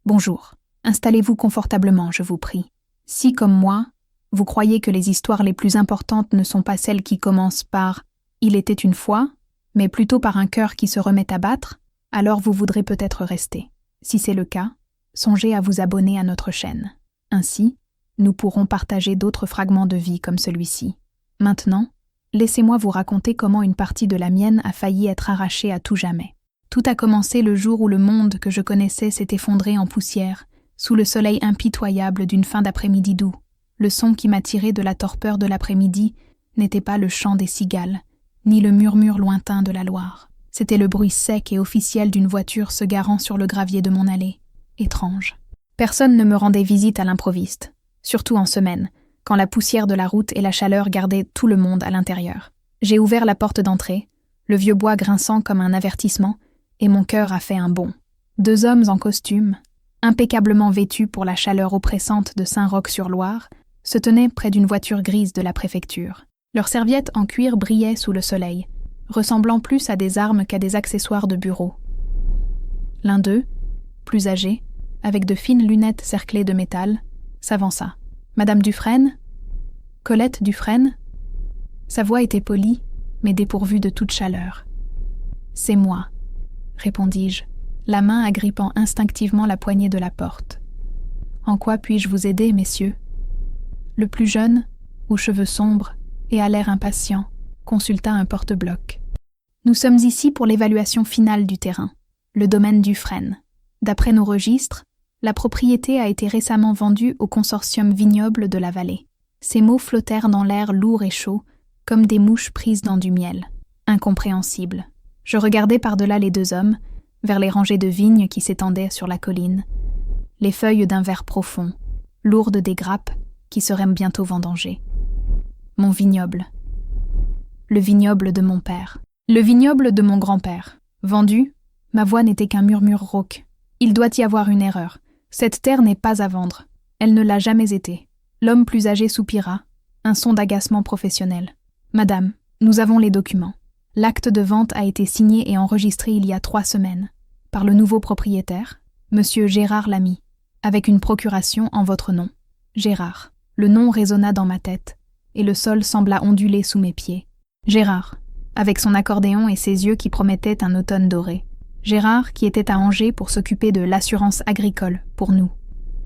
Bonjour. Installez-vous confortablement, je vous prie. Si, comme moi, vous croyez que les histoires les plus importantes ne sont pas celles qui commencent par « il était une fois », mais plutôt par un cœur qui se remet à battre, alors vous voudrez peut-être rester. Si c'est le cas, songez à vous abonner à notre chaîne. Ainsi, nous pourrons partager d'autres fragments de vie comme celui-ci. Maintenant, laissez-moi vous raconter comment une partie de la mienne a failli être arrachée à tout jamais. Tout a commencé le jour où le monde que je connaissais s'est effondré en poussière, sous le soleil impitoyable d'une fin d'après-midi doux. Le son qui m'a tiré de la torpeur de l'après-midi n'était pas le chant des cigales, ni le murmure lointain de la Loire. C'était le bruit sec et officiel d'une voiture se garant sur le gravier de mon allée. Étrange. Personne ne me rendait visite à l'improviste, surtout en semaine, quand la poussière de la route et la chaleur gardaient tout le monde à l'intérieur. J'ai ouvert la porte d'entrée, le vieux bois grinçant comme un avertissement, et mon cœur a fait un bond. 2 hommes en costume, impeccablement vêtus pour la chaleur oppressante de Saint-Roch-sur-Loire, se tenaient près d'une voiture grise de la préfecture. Leurs serviettes en cuir brillaient sous le soleil, ressemblant plus à des armes qu'à des accessoires de bureau. L'un d'eux, plus âgé, avec de fines lunettes cerclées de métal, s'avança. « Madame Dufresne ? Colette Dufresne ?» Sa voix était polie, mais dépourvue de toute chaleur. « C'est moi », répondis-je, la main agrippant instinctivement la poignée de la porte. « En quoi puis-je vous aider, messieurs ?» Le plus jeune, aux cheveux sombres et à l'air impatient, consulta un porte-bloc. « Nous sommes ici pour l'évaluation finale du terrain, le domaine Dufresne. D'après nos registres, la propriété a été récemment vendue au consortium vignoble de la vallée. » Ces mots flottèrent dans l'air lourd et chaud, comme des mouches prises dans du miel. Incompréhensible. Je regardai par-delà les 2 hommes, vers les rangées de vignes qui s'étendaient sur la colline. Les feuilles d'un vert profond, lourdes des grappes, qui seraient bientôt vendangées. Mon vignoble. Le vignoble de mon père. Le vignoble de mon grand-père. Vendu, ma voix n'était qu'un murmure rauque. Il doit y avoir une erreur. Cette terre n'est pas à vendre. Elle ne l'a jamais été. L'homme plus âgé soupira, un son d'agacement professionnel. « Madame, nous avons les documents. L'acte de vente a été signé et enregistré il y a 3 semaines, par le nouveau propriétaire, Monsieur Gérard Lamy, avec une procuration en votre nom. Gérard. » Le nom résonna dans ma tête, et le sol sembla onduler sous mes pieds. Gérard, avec son accordéon et ses yeux qui promettaient un automne doré. Gérard qui était à Angers pour s'occuper de l'assurance agricole, pour nous.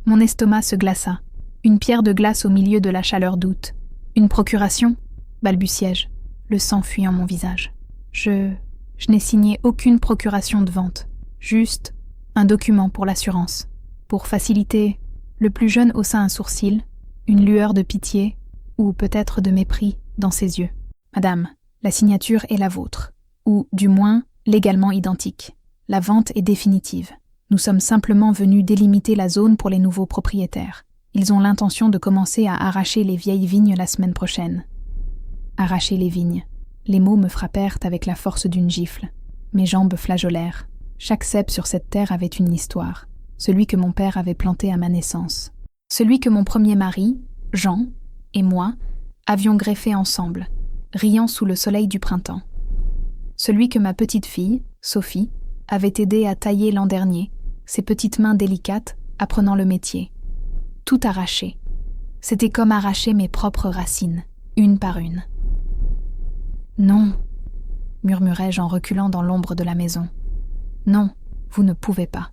Mon estomac se glaça, une pierre de glace au milieu de la chaleur d'août. « Une procuration ?» balbutiai-je, le sang fuyant mon visage. Je n'ai signé aucune procuration de vente, juste un document pour l'assurance. Pour faciliter, le plus jeune haussa un sourcil, une lueur de pitié, ou peut-être de mépris, dans ses yeux. « Madame, la signature est la vôtre, ou, du moins, légalement identique. La vente est définitive. Nous sommes simplement venus délimiter la zone pour les nouveaux propriétaires. Ils ont l'intention de commencer à arracher les vieilles vignes la semaine prochaine. » Arracher les vignes. Les mots me frappèrent avec la force d'une gifle. Mes jambes flageolèrent. Chaque cep sur cette terre avait une histoire, celui que mon père avait planté à ma naissance. Celui que mon premier mari, Jean, et moi avions greffé ensemble, riant sous le soleil du printemps. Celui que ma petite fille, Sophie, avait aidé à tailler l'an dernier, ses petites mains délicates apprenant le métier. Tout arraché. C'était comme arracher mes propres racines, une par une. « Non, » murmurai-je en reculant dans l'ombre de la maison. « Non, vous ne pouvez pas. »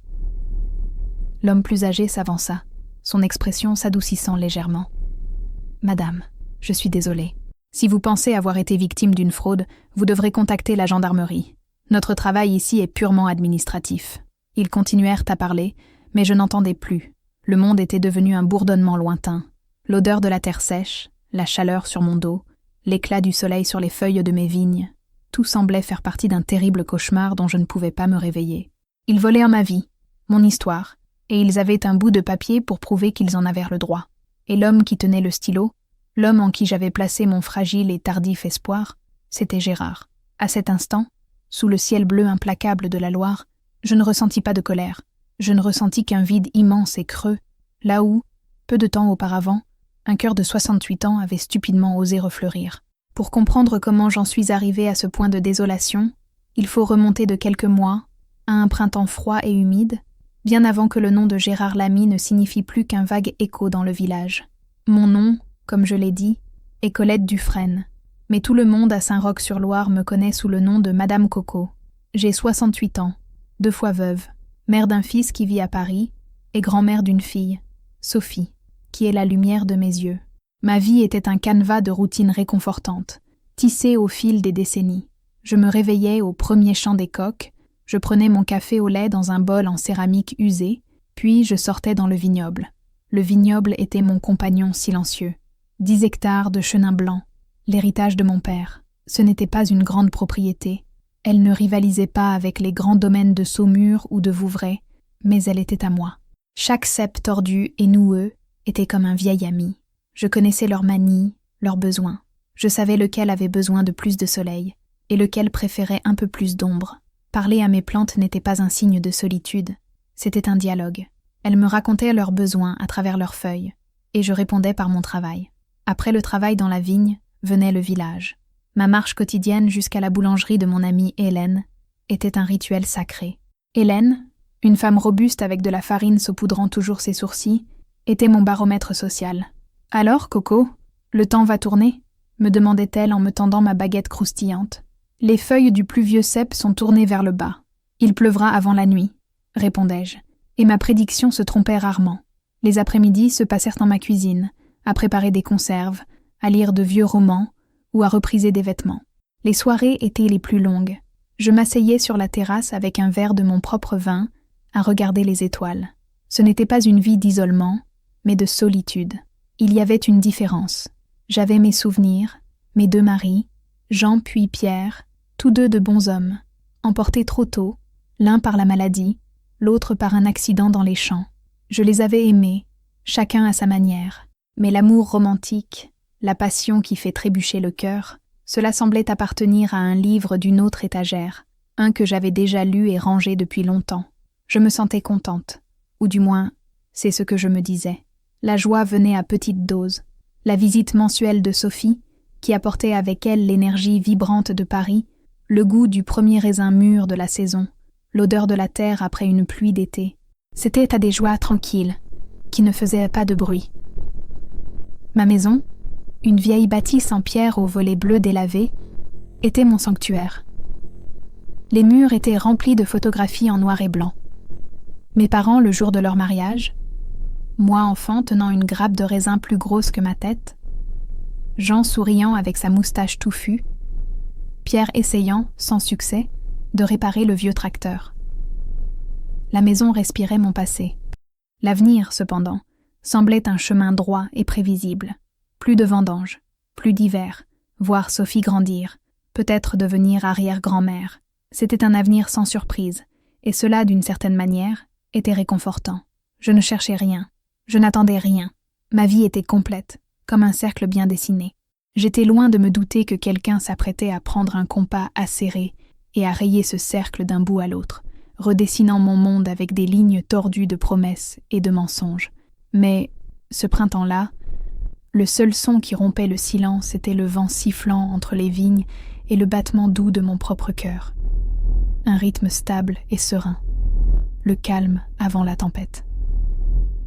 L'homme plus âgé s'avança, son expression s'adoucissant légèrement. « Madame, je suis désolé. Si vous pensez avoir été victime d'une fraude, vous devrez contacter la gendarmerie. Notre travail ici est purement administratif. » Ils continuèrent à parler, mais je n'entendais plus. Le monde était devenu un bourdonnement lointain. L'odeur de la terre sèche, la chaleur sur mon dos, l'éclat du soleil sur les feuilles de mes vignes, tout semblait faire partie d'un terrible cauchemar dont je ne pouvais pas me réveiller. Ils volèrent ma vie, mon histoire, et ils avaient un bout de papier pour prouver qu'ils en avaient le droit. Et l'homme qui tenait le stylo, l'homme en qui j'avais placé mon fragile et tardif espoir, c'était Gérard. À cet instant, sous le ciel bleu implacable de la Loire, je ne ressentis pas de colère. Je ne ressentis qu'un vide immense et creux, là où, peu de temps auparavant, un cœur de 68 ans avait stupidement osé refleurir. Pour comprendre comment j'en suis arrivée à ce point de désolation, il faut remonter de quelques mois à un printemps froid et humide, bien avant que le nom de Gérard Lamy ne signifie plus qu'un vague écho dans le village. Mon nom, comme je l'ai dit, est Colette Dufresne, mais tout le monde à Saint-Roch-sur-Loire me connaît sous le nom de Madame Coco. J'ai 68 ans, 2 fois veuve, mère d'un fils qui vit à Paris et grand-mère d'une fille, Sophie, qui est la lumière de mes yeux. Ma vie était un canevas de routines réconfortantes, tissé au fil des décennies. Je me réveillais au premier chant des coqs, je prenais mon café au lait dans un bol en céramique usé, puis je sortais dans le vignoble. Le vignoble était mon compagnon silencieux. 10 hectares de chenin blanc, l'héritage de mon père. Ce n'était pas une grande propriété. Elle ne rivalisait pas avec les grands domaines de Saumur ou de Vouvray, mais elle était à moi. Chaque cep tordu et noueux était comme un vieil ami. Je connaissais leurs manies, leurs besoins. Je savais lequel avait besoin de plus de soleil et lequel préférait un peu plus d'ombre. Parler à mes plantes n'était pas un signe de solitude, c'était un dialogue. Elles me racontaient leurs besoins à travers leurs feuilles, et je répondais par mon travail. Après le travail dans la vigne, venait le village. Ma marche quotidienne jusqu'à la boulangerie de mon amie Hélène était un rituel sacré. Hélène, une femme robuste avec de la farine saupoudrant toujours ses sourcils, était mon baromètre social. « Alors, Coco, le temps va tourner ?» me demandait-elle en me tendant ma baguette croustillante. « Les feuilles du plus vieux cep sont tournées vers le bas. Il pleuvra avant la nuit, » répondais-je, et ma prédiction se trompait rarement. Les après-midi se passèrent en ma cuisine, à préparer des conserves, à lire de vieux romans ou à repriser des vêtements. Les soirées étaient les plus longues. Je m'asseyais sur la terrasse avec un verre de mon propre vin, à regarder les étoiles. Ce n'était pas une vie d'isolement, mais de solitude. Il y avait une différence. J'avais mes souvenirs, mes 2 maris, Jean puis Pierre, tous 2 de bons hommes, emportés trop tôt, l'un par la maladie, l'autre par un accident dans les champs. Je les avais aimés, chacun à sa manière. Mais l'amour romantique, la passion qui fait trébucher le cœur, cela semblait appartenir à un livre d'une autre étagère, un que j'avais déjà lu et rangé depuis longtemps. Je me sentais contente, ou du moins, c'est ce que je me disais. La joie venait à petite dose. La visite mensuelle de Sophie, qui apportait avec elle l'énergie vibrante de Paris, le goût du premier raisin mûr de la saison, l'odeur de la terre après une pluie d'été. C'était à des joies tranquilles, qui ne faisaient pas de bruit. Ma maison, une vieille bâtisse en pierre aux volets bleus délavés, était mon sanctuaire. Les murs étaient remplis de photographies en noir et blanc. Mes parents, le jour de leur mariage, moi enfant tenant une grappe de raisin plus grosse que ma tête, Jean souriant avec sa moustache touffue, Pierre essayant, sans succès, de réparer le vieux tracteur. La maison respirait mon passé. L'avenir, cependant, semblait un chemin droit et prévisible. Plus de vendanges, plus d'hiver, voir Sophie grandir, peut-être devenir arrière-grand-mère. C'était un avenir sans surprise, et cela, d'une certaine manière, était réconfortant. Je ne cherchais rien, je n'attendais rien. Ma vie était complète, comme un cercle bien dessiné. J'étais loin de me douter que quelqu'un s'apprêtait à prendre un compas acéré et à rayer ce cercle d'un bout à l'autre, redessinant mon monde avec des lignes tordues de promesses et de mensonges. Mais, ce printemps-là, le seul son qui rompait le silence était le vent sifflant entre les vignes et le battement doux de mon propre cœur. Un rythme stable et serein. Le calme avant la tempête.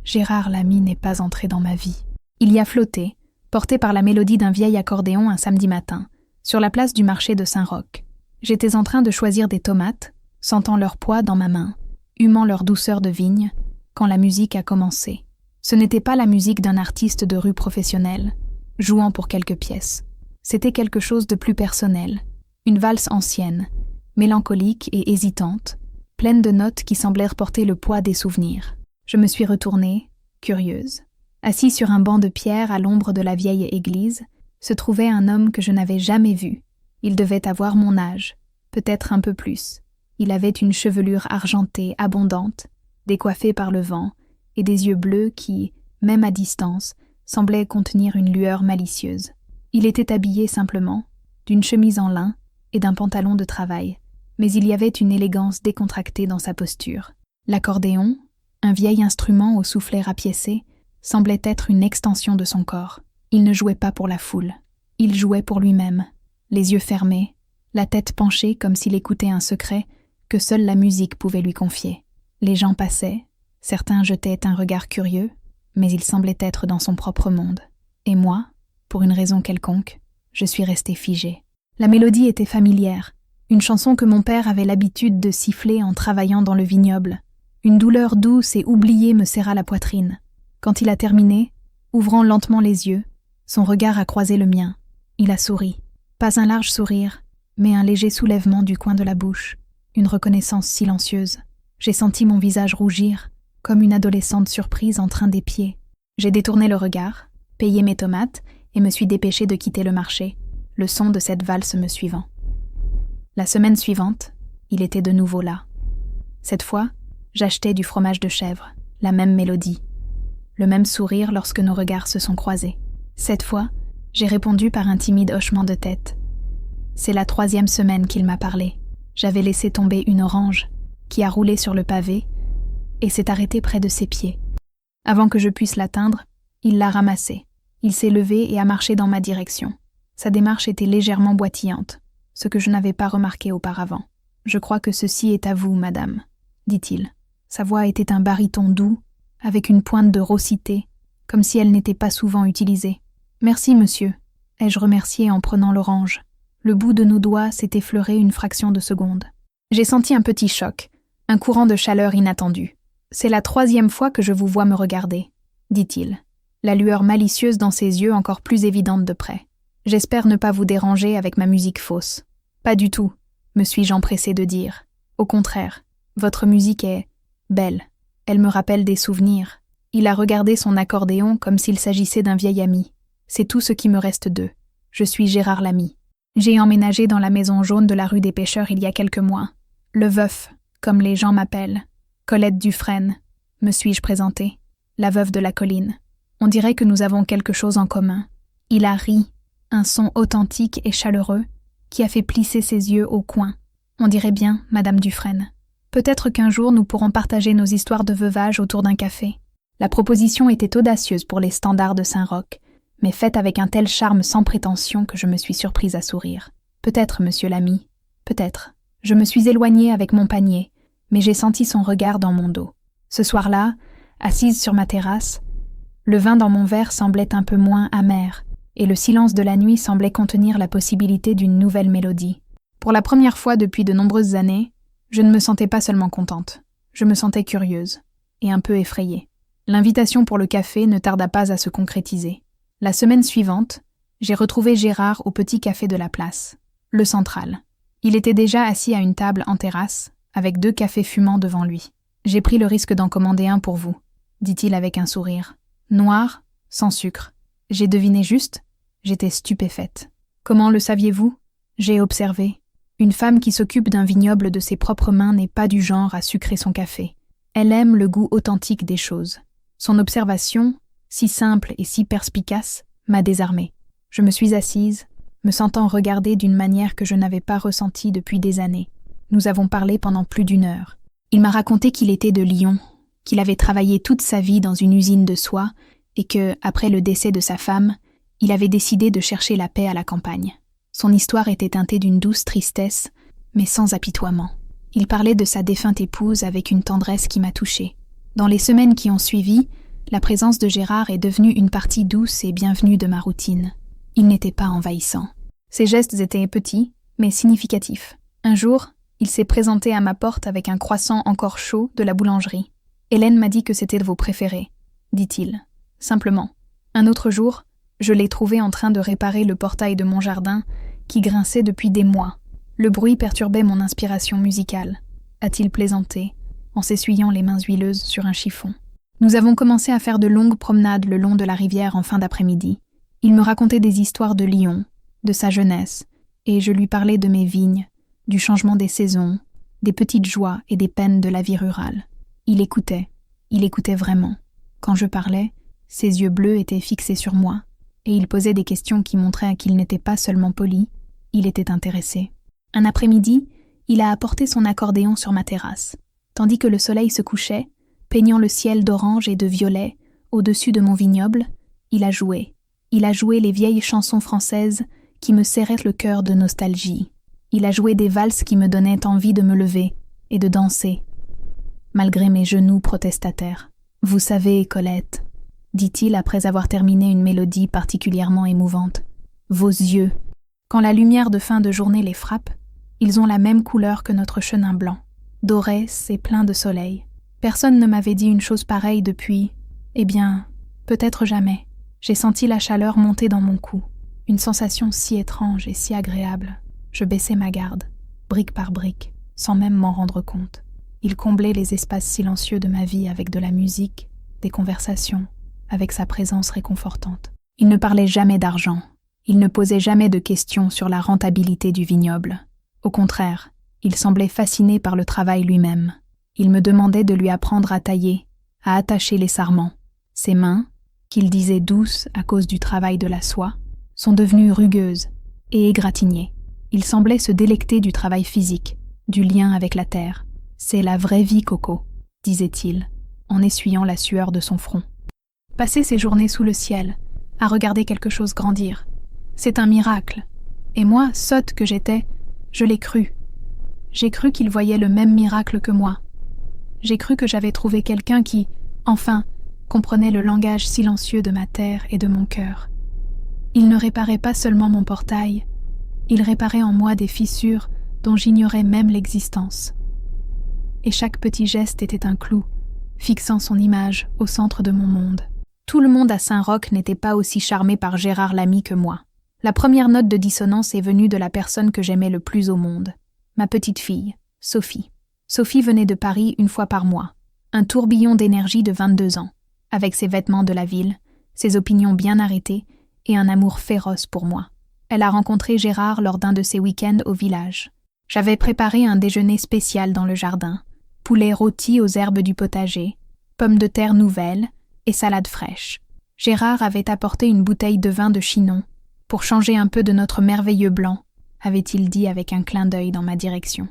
Gérard Lamy n'est pas entré dans ma vie. Il y a flotté, porté par la mélodie d'un vieil accordéon un samedi matin, sur la place du marché de Saint-Roch. J'étais en train de choisir des tomates, sentant leur poids dans ma main, humant leur douceur de vigne, quand la musique a commencé. Ce n'était pas la musique d'un artiste de rue professionnel, jouant pour quelques pièces. C'était quelque chose de plus personnel, une valse ancienne, mélancolique et hésitante, pleine de notes qui semblèrent porter le poids des souvenirs. Je me suis retournée, curieuse. Assis sur un banc de pierre à l'ombre de la vieille église, se trouvait un homme que je n'avais jamais vu. Il devait avoir mon âge, peut-être un peu plus. Il avait une chevelure argentée abondante, décoiffée par le vent, et des yeux bleus qui, même à distance, semblaient contenir une lueur malicieuse. Il était habillé simplement, d'une chemise en lin et d'un pantalon de travail, mais il y avait une élégance décontractée dans sa posture. L'accordéon, un vieil instrument au soufflet rapiécé, semblait être une extension de son corps. Il ne jouait pas pour la foule. Il jouait pour lui-même, les yeux fermés, la tête penchée comme s'il écoutait un secret que seule la musique pouvait lui confier. Les gens passaient, Certains jetaient un regard curieux, mais il semblait être dans son propre monde. Et moi, pour une raison quelconque, je suis restée figée. La mélodie était familière, une chanson que mon père avait l'habitude de siffler en travaillant dans le vignoble. Une douleur douce et oubliée me serra la poitrine. Quand il a terminé, ouvrant lentement les yeux, son regard a croisé le mien. Il a souri. Pas un large sourire, mais un léger soulèvement du coin de la bouche, une reconnaissance silencieuse. J'ai senti mon visage rougir, comme une adolescente surprise en train d'épier. J'ai détourné le regard, payé mes tomates et me suis dépêchée de quitter le marché, le son de cette valse me suivant. La semaine suivante, il était de nouveau là. Cette fois, j'achetais du fromage de chèvre, la même mélodie, le même sourire lorsque nos regards se sont croisés. Cette fois, j'ai répondu par un timide hochement de tête. C'est la 3e semaine qu'il m'a parlé. J'avais laissé tomber une orange, qui a roulé sur le pavé, et s'est arrêtée près de ses pieds. Avant que je puisse l'atteindre, il l'a ramassée. Il s'est levé et a marché dans ma direction. Sa démarche était légèrement boitillante, ce que je n'avais pas remarqué auparavant. « Je crois que ceci est à vous, madame, » dit-il. Sa voix était un baryton doux, avec une pointe de raucité, comme si elle n'était pas souvent utilisée. « Merci, monsieur, » ai-je remercié en prenant l'orange. Le bout de nos doigts s'est effleuré une fraction de seconde. J'ai senti un petit choc, un courant de chaleur inattendu. « C'est la 3e fois que je vous vois me regarder, » dit-il, la lueur malicieuse dans ses yeux encore plus évidente de près. « J'espère ne pas vous déranger avec ma musique fausse. »« Pas du tout, » me suis-je empressé de dire. « Au contraire, votre musique est belle. Elle me rappelle des souvenirs. » Il a regardé son accordéon comme s'il s'agissait d'un vieil ami. « C'est tout ce qui me reste d'eux. Je suis Gérard Lamy. J'ai emménagé dans la maison jaune de la rue des Pêcheurs il y a quelques mois. Le veuf, comme les gens m'appellent. Colette Dufresne, me suis-je présentée, la veuve de la colline. On dirait que nous avons quelque chose en commun. » Il a ri, un son authentique et chaleureux, qui a fait plisser ses yeux au coin. « On dirait bien, Madame Dufresne. Peut-être qu'un jour nous pourrons partager nos histoires de veuvage autour d'un café. » La proposition était audacieuse pour les standards de Saint-Roch, mais faite avec un tel charme sans prétention que je me suis surprise à sourire. « Peut-être, monsieur l'ami, peut-être. » Je me suis éloignée avec mon panier, mais j'ai senti son regard dans mon dos. Ce soir-là, assise sur ma terrasse, le vin dans mon verre semblait un peu moins amer, et le silence de la nuit semblait contenir la possibilité d'une nouvelle mélodie. Pour la première fois depuis de nombreuses années, je ne me sentais pas seulement contente, je me sentais curieuse, et un peu effrayée. L'invitation pour le café ne tarda pas à se concrétiser. La semaine suivante, j'ai retrouvé Gérard au petit café de la place, le Central. Il était déjà assis à une table en terrasse, avec 2 cafés fumants devant lui. « J'ai pris le risque d'en commander un pour vous, » dit-il avec un sourire. « Noir, sans sucre. J'ai deviné juste ? » J'étais stupéfaite. « Comment le saviez-vous » J'ai observé. Une femme qui s'occupe d'un vignoble de ses propres mains n'est pas du genre à sucrer son café. Elle aime le goût authentique des choses. Son observation, si simple et si perspicace, m'a désarmée. Je me suis assise, me sentant regardée d'une manière que je n'avais pas ressentie depuis des années. Nous avons parlé pendant plus d'1 heure. Il m'a raconté qu'il était de Lyon, qu'il avait travaillé toute sa vie dans une usine de soie et que, après le décès de sa femme, il avait décidé de chercher la paix à la campagne. Son histoire était teintée d'une douce tristesse, mais sans apitoiement. Il parlait de sa défunte épouse avec une tendresse qui m'a touchée. Dans les semaines qui ont suivi, la présence de Gérard est devenue une partie douce et bienvenue de ma routine. Il n'était pas envahissant. Ses gestes étaient petits, mais significatifs. Un jour, il s'est présenté à ma porte avec un croissant encore chaud de la boulangerie. « Hélène m'a dit que c'était de vos préférés », dit-il, simplement. Un autre jour, je l'ai trouvé en train de réparer le portail de mon jardin, qui grinçait depuis des mois. Le bruit perturbait mon inspiration musicale, a-t-il plaisanté, en s'essuyant les mains huileuses sur un chiffon. Nous avons commencé à faire de longues promenades le long de la rivière en fin d'après-midi. Il me racontait des histoires de Lyon, de sa jeunesse, et je lui parlais de mes vignes, du changement des saisons, des petites joies et des peines de la vie rurale. Il écoutait vraiment. Quand je parlais, ses yeux bleus étaient fixés sur moi, et il posait des questions qui montraient qu'il n'était pas seulement poli, il était intéressé. Un après-midi, il a apporté son accordéon sur ma terrasse. Tandis que le soleil se couchait, peignant le ciel d'orange et de violet au-dessus de mon vignoble, il a joué. Il a joué les vieilles chansons françaises qui me serraient le cœur de nostalgie. Il a joué des valses qui me donnaient envie de me lever et de danser. malgré mes genoux protestataires. « Vous savez, Colette, » dit-il après avoir terminé une mélodie particulièrement émouvante, « vos yeux, quand la lumière de fin de journée les frappe, ils ont la même couleur que notre chenin blanc, dorés et plein de soleil. Personne ne m'avait dit une chose pareille depuis, peut-être jamais. J'ai senti la chaleur monter dans mon cou, une sensation si étrange et si agréable. Je baissai ma garde, brique par brique, sans même m'en rendre compte. Il comblait les espaces silencieux de ma vie avec de la musique, des conversations, avec sa présence réconfortante. Il ne parlait jamais d'argent. Il ne posait jamais de questions sur la rentabilité du vignoble. Au contraire, il semblait fasciné par le travail lui-même. Il me demandait de lui apprendre à tailler, à attacher les sarments. Ses mains, qu'il disait douces à cause du travail de la soie, sont devenues rugueuses et égratignées. Il semblait se délecter du travail physique, du lien avec la terre. « C'est la vraie vie, Coco », disait-il, en essuyant la sueur de son front. Passer ses journées sous le ciel, à regarder quelque chose grandir, c'est un miracle. Et moi, sotte que j'étais, je l'ai cru. J'ai cru qu'il voyait le même miracle que moi. J'ai cru que j'avais trouvé quelqu'un qui, enfin, comprenait le langage silencieux de ma terre et de mon cœur. Il ne réparait pas seulement mon portail, il réparait en moi des fissures dont j'ignorais même l'existence. Et chaque petit geste était un clou, fixant son image au centre de mon monde. Tout le monde à Saint-Roch n'était pas aussi charmé par Gérard Lamy que moi. La première note de dissonance est venue de la personne que j'aimais le plus au monde, ma petite fille, Sophie. Sophie venait de Paris une fois par mois, un tourbillon d'énergie de 22 ans, avec ses vêtements de la ville, ses opinions bien arrêtées et un amour féroce pour moi. Elle a rencontré Gérard lors d'un de ses week-ends au village. J'avais préparé un déjeuner spécial dans le jardin, poulet rôti aux herbes du potager, pommes de terre nouvelles et salade fraîche. Gérard avait apporté une bouteille de vin de Chinon, pour changer un peu de notre merveilleux blanc, avait-il dit avec un clin d'œil dans ma direction.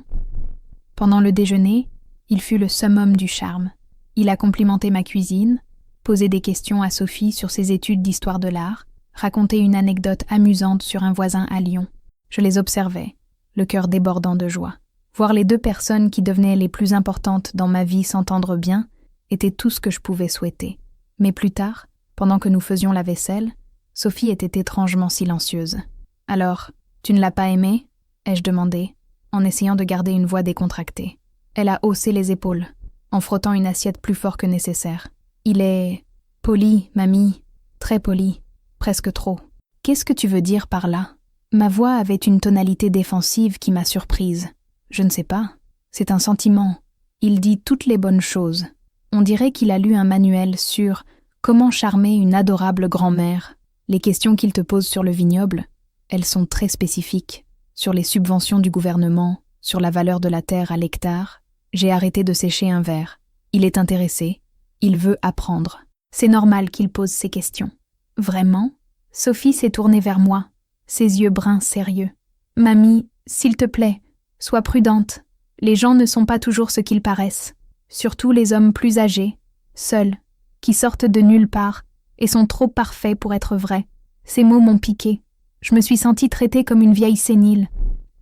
Pendant le déjeuner, il fut le summum du charme. Il a complimenté ma cuisine, posé des questions à Sophie sur ses études d'histoire de l'art, raconté une anecdote amusante sur un voisin à Lyon. Je les observais, le cœur débordant de joie. Voir les deux personnes qui devenaient les plus importantes dans ma vie s'entendre bien était tout ce que je pouvais souhaiter. Mais plus tard, pendant que nous faisions la vaisselle, Sophie était étrangement silencieuse. « Alors, tu ne l'as pas aimé ?» ai-je demandé, en essayant de garder une voix décontractée. Elle a haussé les épaules, en frottant une assiette plus fort que nécessaire. « Il est poli, mamie, très poli, presque trop. »« Qu'est-ce que tu veux dire par là ?» Ma voix avait une tonalité défensive qui m'a surprise. « Je ne sais pas. C'est un sentiment. Il dit toutes les bonnes choses. On dirait qu'il a lu un manuel sur « Comment charmer une adorable grand-mère ». Les questions qu'il te pose sur le vignoble, elles sont très spécifiques. Sur les subventions du gouvernement, sur la valeur de la terre à l'hectare. J'ai arrêté de sécher un verre. Il est intéressé. Il veut apprendre. C'est normal qu'il pose ces questions. Vraiment ? Sophie s'est tournée vers moi, ses yeux bruns sérieux. « Mamie, s'il te plaît, sois prudente. Les gens ne sont pas toujours ce qu'ils paraissent. Surtout les hommes plus âgés, seuls, qui sortent de nulle part et sont trop parfaits pour être vrais. » Ces mots m'ont piqué. Je me suis sentie traitée comme une vieille sénile,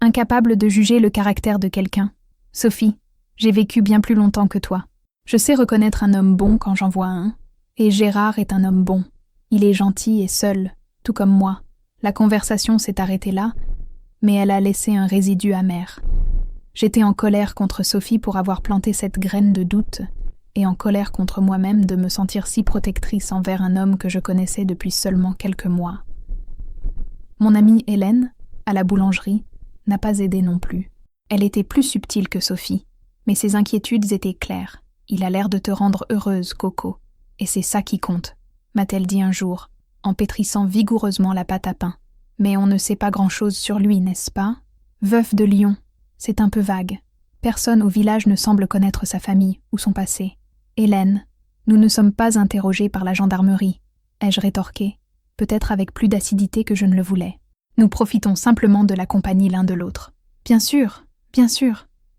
incapable de juger le caractère de quelqu'un. « Sophie, j'ai vécu bien plus longtemps que toi. Je sais reconnaître un homme bon quand j'en vois un. Et Gérard est un homme bon. Il est gentil et seul, tout comme moi. » La conversation s'est arrêtée là, mais elle a laissé un résidu amer. J'étais en colère contre Sophie pour avoir planté cette graine de doute, et en colère contre moi-même de me sentir si protectrice envers un homme que je connaissais depuis seulement quelques mois. Mon amie Hélène, à la boulangerie, n'a pas aidé non plus. Elle était plus subtile que Sophie, mais ses inquiétudes étaient claires. « Il a l'air de te rendre heureuse, Coco, et c'est ça qui compte », m'a-t-elle dit un jour, en pétrissant vigoureusement la pâte à pain. « Mais on ne sait pas grand-chose sur lui, n'est-ce pas ? Veuf de Lyon, c'est un peu vague. Personne au village ne semble connaître sa famille ou son passé. Hélène, nous ne sommes pas interrogés par la gendarmerie, ai-je rétorqué, peut-être avec plus d'acidité que je ne le voulais. Nous profitons simplement de la compagnie l'un de l'autre. Bien sûr,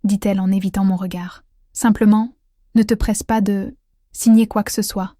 dit-elle en évitant mon regard. Simplement, ne te presse pas de signer quoi que ce soit.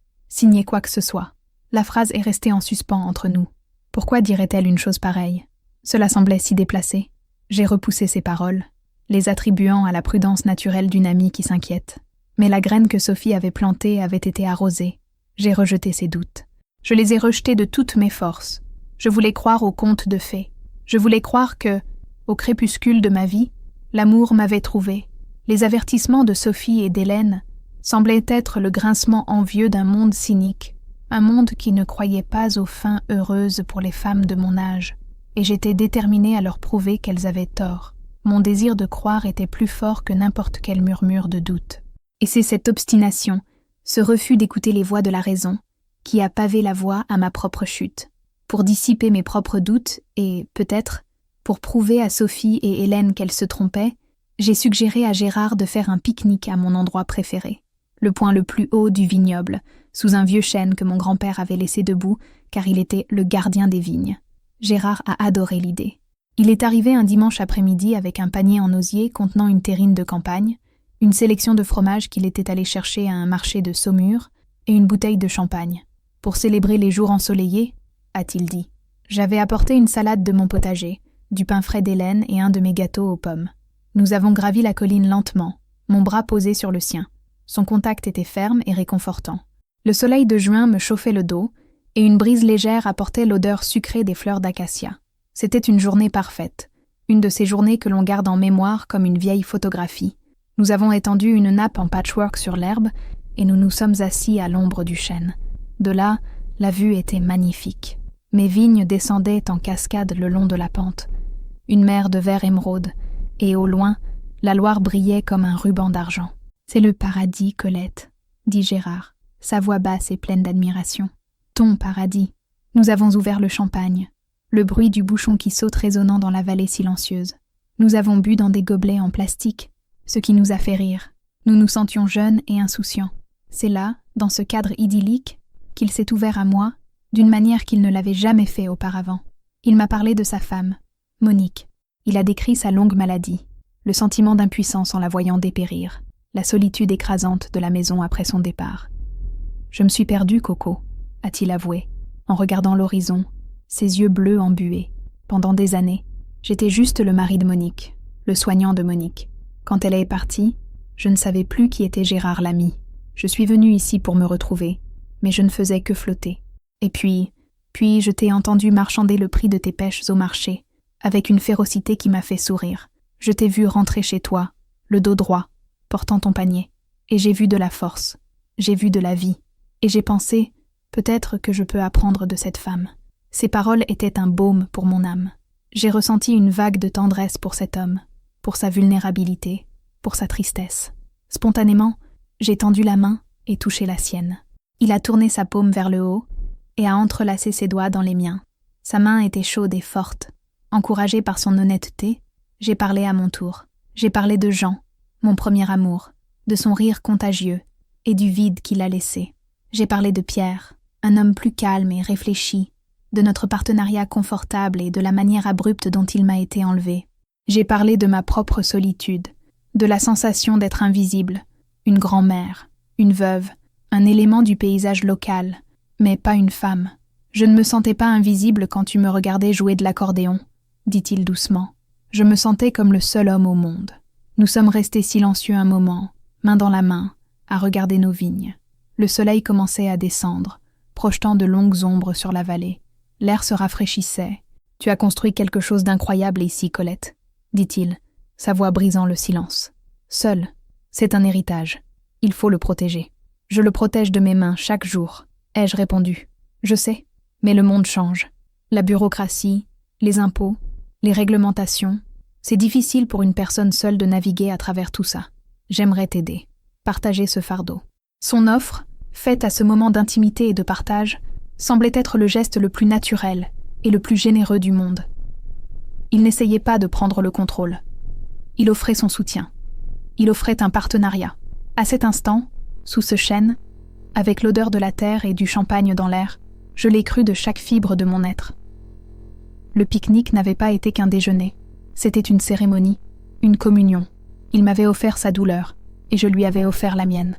La phrase est restée en suspens entre nous. Pourquoi dirait-elle une chose pareille ? Cela semblait si déplacé. J'ai repoussé ces paroles, les attribuant à la prudence naturelle d'une amie qui s'inquiète. Mais la graine que Sophie avait plantée avait été arrosée. J'ai rejeté ses doutes. Je les ai rejetés de toutes mes forces. Je voulais croire aux contes de fées. Je voulais croire que, au crépuscule de ma vie, l'amour m'avait trouvé. Les avertissements de Sophie et d'Hélène semblaient être le grincement envieux d'un monde cynique, un monde qui ne croyait pas aux fins heureuses pour les femmes de mon âge, et j'étais déterminée à leur prouver qu'elles avaient tort. Mon désir de croire était plus fort que n'importe quel murmure de doute. Et c'est cette obstination, ce refus d'écouter les voix de la raison, qui a pavé la voie à ma propre chute. Pour dissiper mes propres doutes et, peut-être, pour prouver à Sophie et Hélène qu'elles se trompaient, j'ai suggéré à Gérard de faire un pique-nique à mon endroit préféré, le point le plus haut du vignoble, sous un vieux chêne que mon grand-père avait laissé debout car il était le gardien des vignes. Gérard a adoré l'idée. Il est arrivé un dimanche après-midi avec un panier en osier contenant une terrine de campagne, une sélection de fromages qu'il était allé chercher à un marché de Saumur et une bouteille de champagne. Pour célébrer les jours ensoleillés, a-t-il dit. J'avais apporté une salade de mon potager, du pain frais d'Hélène et un de mes gâteaux aux pommes. Nous avons gravi la colline lentement, mon bras posé sur le sien. Son contact était ferme et réconfortant. Le soleil de juin me chauffait le dos, et une brise légère apportait l'odeur sucrée des fleurs d'acacia. C'était une journée parfaite, une de ces journées que l'on garde en mémoire comme une vieille photographie. Nous avons étendu une nappe en patchwork sur l'herbe, et nous nous sommes assis à l'ombre du chêne. De là, la vue était magnifique. Mes vignes descendaient en cascade le long de la pente. Une mer de vert émeraude, et au loin, la Loire brillait comme un ruban d'argent. « C'est le paradis, Colette, » dit Gérard, sa voix basse et pleine d'admiration. « Ton paradis. » Nous avons ouvert le champagne, le bruit du bouchon qui saute résonnant dans la vallée silencieuse. Nous avons bu dans des gobelets en plastique, ce qui nous a fait rire. Nous nous sentions jeunes et insouciants. C'est là, dans ce cadre idyllique, qu'il s'est ouvert à moi, d'une manière qu'il ne l'avait jamais fait auparavant. Il m'a parlé de sa femme, Monique. Il a décrit sa longue maladie, le sentiment d'impuissance en la voyant dépérir, la solitude écrasante de la maison après son départ. « Je me suis perdu, Coco », a-t-il avoué, en regardant l'horizon, ses yeux bleus embués. Pendant des années, j'étais juste le mari de Monique, le soignant de Monique. Quand elle est partie, je ne savais plus qui était Gérard Lamy. Je suis venu ici pour me retrouver, mais je ne faisais que flotter. Et puis je t'ai entendu marchander le prix de tes pêches au marché, avec une férocité qui m'a fait sourire. Je t'ai vu rentrer chez toi, le dos droit, portant ton panier, et j'ai vu de la force, j'ai vu de la vie, et j'ai pensé, peut-être que je peux apprendre de cette femme. Ces paroles étaient un baume pour mon âme. J'ai ressenti une vague de tendresse pour cet homme, pour sa vulnérabilité, pour sa tristesse. Spontanément, j'ai tendu la main et touché la sienne. Il a tourné sa paume vers le haut et a entrelacé ses doigts dans les miens. Sa main était chaude et forte. Encouragée par son honnêteté, j'ai parlé à mon tour. J'ai parlé de Jean, mon premier amour, de son rire contagieux et du vide qu'il a laissé. J'ai parlé de Pierre, un homme plus calme et réfléchi, de notre partenariat confortable et de la manière abrupte dont il m'a été enlevé. J'ai parlé de ma propre solitude, de la sensation d'être invisible, une grand-mère, une veuve, un élément du paysage local, mais pas une femme. Je ne me sentais pas invisible quand tu me regardais jouer de l'accordéon, dit-il doucement. Je me sentais comme le seul homme au monde. Nous sommes restés silencieux un moment, main dans la main, à regarder nos vignes. Le soleil commençait à descendre, projetant de longues ombres sur la vallée. L'air se rafraîchissait. « Tu as construit quelque chose d'incroyable ici, Colette, » dit-il, sa voix brisant le silence. « Seul, c'est un héritage. Il faut le protéger. » « Je le protège de mes mains chaque jour, » ai-je répondu. « Je sais, mais le monde change. La bureaucratie, les impôts, les réglementations, c'est difficile pour une personne seule de naviguer à travers tout ça. J'aimerais t'aider, partager ce fardeau. » Son offre, faite à ce moment d'intimité et de partage, semblait être le geste le plus naturel et le plus généreux du monde. Il n'essayait pas de prendre le contrôle. Il offrait son soutien. Il offrait un partenariat. À cet instant, sous ce chêne, avec l'odeur de la terre et du champagne dans l'air, je l'ai cru de chaque fibre de mon être. Le pique-nique n'avait pas été qu'un déjeuner. C'était une cérémonie, une communion. Il m'avait offert sa douleur, et je lui avais offert la mienne.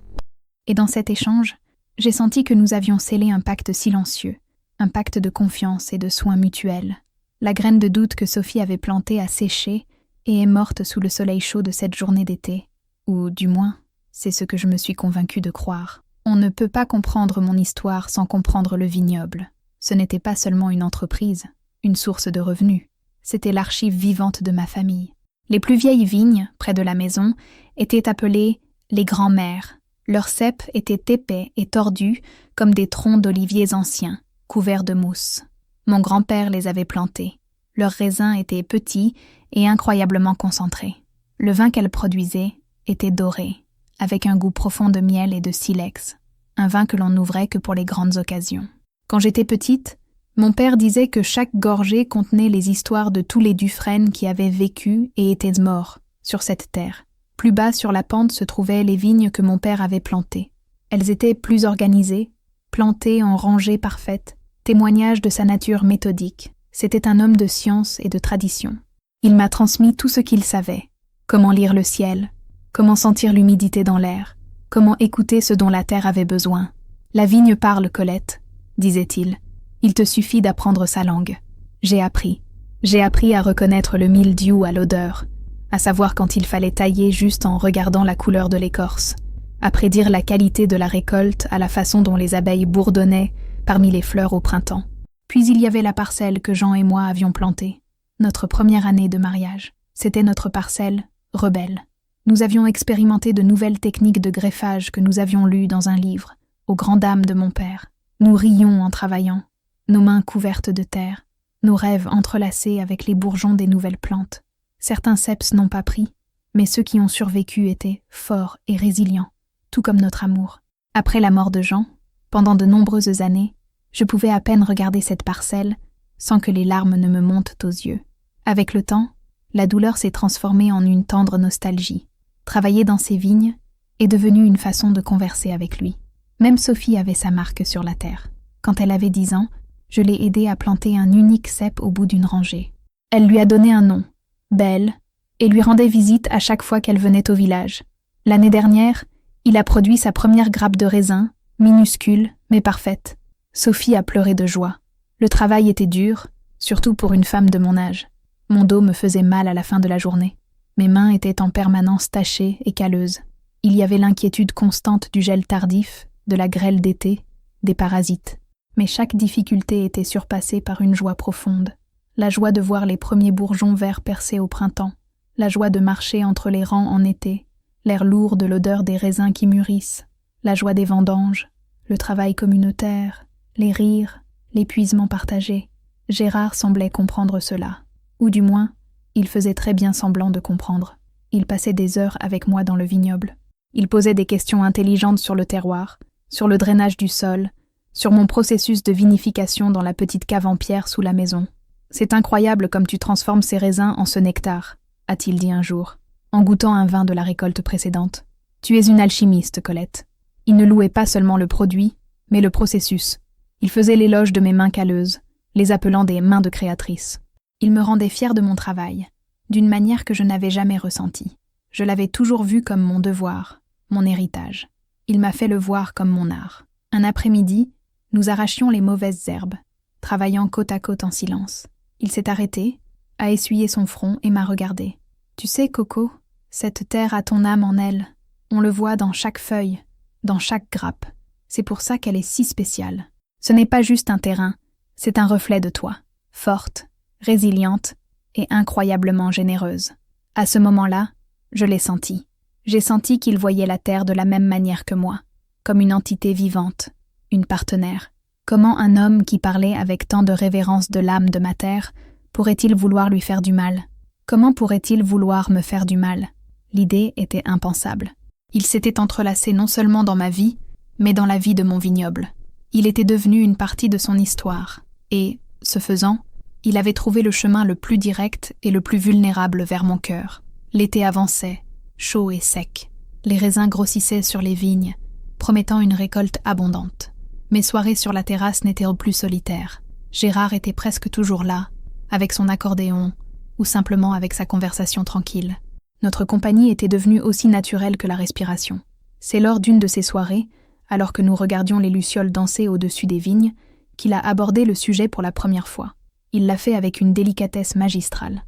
Et dans cet échange, j'ai senti que nous avions scellé un pacte silencieux, un pacte de confiance et de soins mutuels. La graine de doute que Sophie avait plantée a séché et est morte sous le soleil chaud de cette journée d'été, ou du moins, C'est ce que je me suis convaincue de croire. On ne peut pas comprendre mon histoire sans comprendre le vignoble. Ce n'était pas seulement une entreprise, une source de revenus. C'était l'archive vivante de ma famille. Les plus vieilles vignes, près de la maison, étaient appelées les grands-mères. Leurs ceps étaient épais et tordus comme des troncs d'oliviers anciens, couverts de mousse. Mon grand-père les avait plantés. Leurs raisins étaient petits et incroyablement concentrés. Le vin qu'elles produisaient était doré, avec un goût profond de miel et de silex, un vin que l'on n'ouvrait que pour les grandes occasions. Quand j'étais petite, mon père disait que chaque gorgée contenait les histoires de tous les Dufresne qui avaient vécu et étaient morts sur cette terre. Plus bas sur la pente se trouvaient les vignes que mon père avait plantées. Elles étaient plus organisées, plantées en rangées parfaites, témoignage de sa nature méthodique. C'était un homme de science et de tradition. Il m'a transmis tout ce qu'il savait. Comment lire le ciel, comment sentir l'humidité dans l'air, comment écouter ce dont la terre avait besoin. La vigne parle, Colette, disait-il. Il te suffit d'apprendre sa langue. J'ai appris. J'ai appris à reconnaître le mildiou à l'odeur, à savoir quand il fallait tailler juste en regardant la couleur de l'écorce, à prédire la qualité de la récolte à la façon dont les abeilles bourdonnaient parmi les fleurs au printemps. Puis il y avait la parcelle que Jean et moi avions plantée. Notre première année de mariage. C'était notre parcelle rebelle. Nous avions expérimenté de nouvelles techniques de greffage que nous avions lues dans un livre, aux grandes dames de mon père. Nous rions en travaillant, nos mains couvertes de terre, nos rêves entrelacés avec les bourgeons des nouvelles plantes. Certains ceps n'ont pas pris, mais ceux qui ont survécu étaient forts et résilients, tout comme notre amour. Après la mort de Jean, pendant de nombreuses années, je pouvais à peine regarder cette parcelle sans que les larmes ne me montent aux yeux. Avec le temps, la douleur s'est transformée en une tendre nostalgie. Travailler dans ces vignes est devenu une façon de converser avec lui. Même Sophie avait sa marque sur la terre. Quand elle avait 10 ans, je l'ai aidée à planter un unique cep au bout d'une rangée. Elle lui a donné un nom, Belle, et lui rendait visite à chaque fois qu'elle venait au village. L'année dernière, il a produit sa première grappe de raisin, minuscule mais parfaite. Sophie a pleuré de joie. Le travail était dur, surtout pour une femme de mon âge. Mon dos me faisait mal à la fin de la journée. Mes mains étaient en permanence tachées et calleuses. Il y avait l'inquiétude constante du gel tardif, de la grêle d'été, des parasites. Mais chaque difficulté était surpassée par une joie profonde. La joie de voir les premiers bourgeons verts percer au printemps, la joie de marcher entre les rangs en été, l'air lourd de l'odeur des raisins qui mûrissent, la joie des vendanges, le travail communautaire, les rires, l'épuisement partagé. Gérard semblait comprendre cela. Ou du moins, il faisait très bien semblant de comprendre. Il passait des heures avec moi dans le vignoble. Il posait des questions intelligentes sur le terroir, sur le drainage du sol, sur mon processus de vinification dans la petite cave en pierre sous la maison. « C'est incroyable comme tu transformes ces raisins en ce nectar », a-t-il dit un jour, en goûtant un vin de la récolte précédente. « Tu es une alchimiste, Colette. » Il ne louait pas seulement le produit, mais le processus. Il faisait l'éloge de mes mains calleuses, les appelant des mains de créatrice. Il me rendait fière de mon travail, d'une manière que je n'avais jamais ressentie. Je l'avais toujours vu comme mon devoir, mon héritage. Il m'a fait le voir comme mon art. Un après-midi, nous arrachions les mauvaises herbes, travaillant côte à côte en silence. Il s'est arrêté, a essuyé son front et m'a regardé. « Tu sais, Coco, cette terre a ton âme en elle. On le voit dans chaque feuille, dans chaque grappe. C'est pour ça qu'elle est si spéciale. Ce n'est pas juste un terrain, c'est un reflet de toi, forte, résiliente et incroyablement généreuse. » À ce moment-là, je l'ai senti. J'ai senti qu'il voyait la terre de la même manière que moi, comme une entité vivante, une partenaire. Comment un homme qui parlait avec tant de révérence de l'âme de ma terre pourrait-il vouloir lui faire du mal? Comment pourrait-il vouloir me faire du mal? L'idée était impensable. Il s'était entrelacé non seulement dans ma vie, mais dans la vie de mon vignoble. Il était devenu une partie de son histoire, et, ce faisant, il avait trouvé le chemin le plus direct et le plus vulnérable vers mon cœur. L'été avançait, chaud et sec. Les raisins grossissaient sur les vignes, promettant une récolte abondante. Mes soirées sur la terrasse n'étaient plus solitaires. Gérard était presque toujours là, avec son accordéon, ou simplement avec sa conversation tranquille. Notre compagnie était devenue aussi naturelle que la respiration. C'est lors d'une de ces soirées, alors que nous regardions les lucioles danser au-dessus des vignes, qu'il a abordé le sujet pour la première fois. Il l'a fait avec une délicatesse magistrale.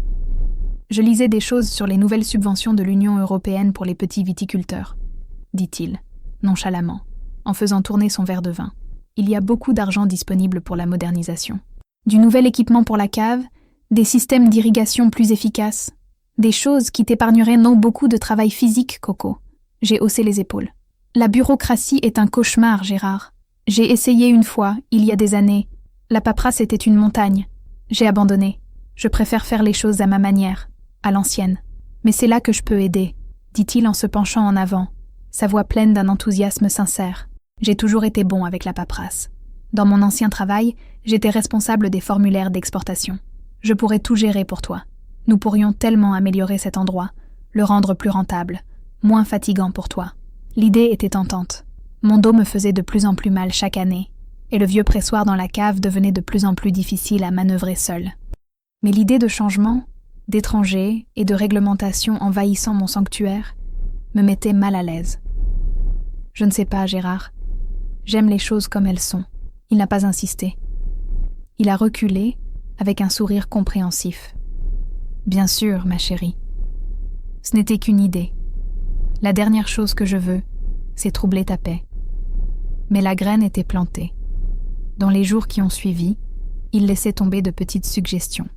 « Je lisais des choses sur les nouvelles subventions de l'Union européenne pour les petits viticulteurs, dit-il, nonchalamment, en faisant tourner son verre de vin. Il y a beaucoup d'argent disponible pour la modernisation. Du nouvel équipement pour la cave, des systèmes d'irrigation plus efficaces, des choses qui t'épargneraient non beaucoup de travail physique, Coco. J'ai haussé les épaules. La bureaucratie est un cauchemar, Gérard. J'ai essayé une fois, il y a des années. La paperasse était une montagne. J'ai abandonné. Je préfère faire les choses à ma manière, à l'ancienne. Mais c'est là que je peux aider, dit-il en se penchant en avant, sa voix pleine d'un enthousiasme sincère. J'ai toujours été bon avec la paperasse. Dans mon ancien travail, j'étais responsable des formulaires d'exportation. Je pourrais tout gérer pour toi. Nous pourrions tellement améliorer cet endroit, le rendre plus rentable, moins fatigant pour toi. L'idée était tentante. Mon dos me faisait de plus en plus mal chaque année, et le vieux pressoir dans la cave devenait de plus en plus difficile à manœuvrer seul. Mais l'idée de changement, d'étrangers et de réglementation envahissant mon sanctuaire me mettait mal à l'aise. Je ne sais pas, Gérard. J'aime les choses comme elles sont. Il n'a pas insisté. Il a reculé avec un sourire compréhensif. Bien sûr, ma chérie. Ce n'était qu'une idée. La dernière chose que je veux, c'est troubler ta paix. Mais la graine était plantée. Dans les jours qui ont suivi, il laissait tomber de petites suggestions.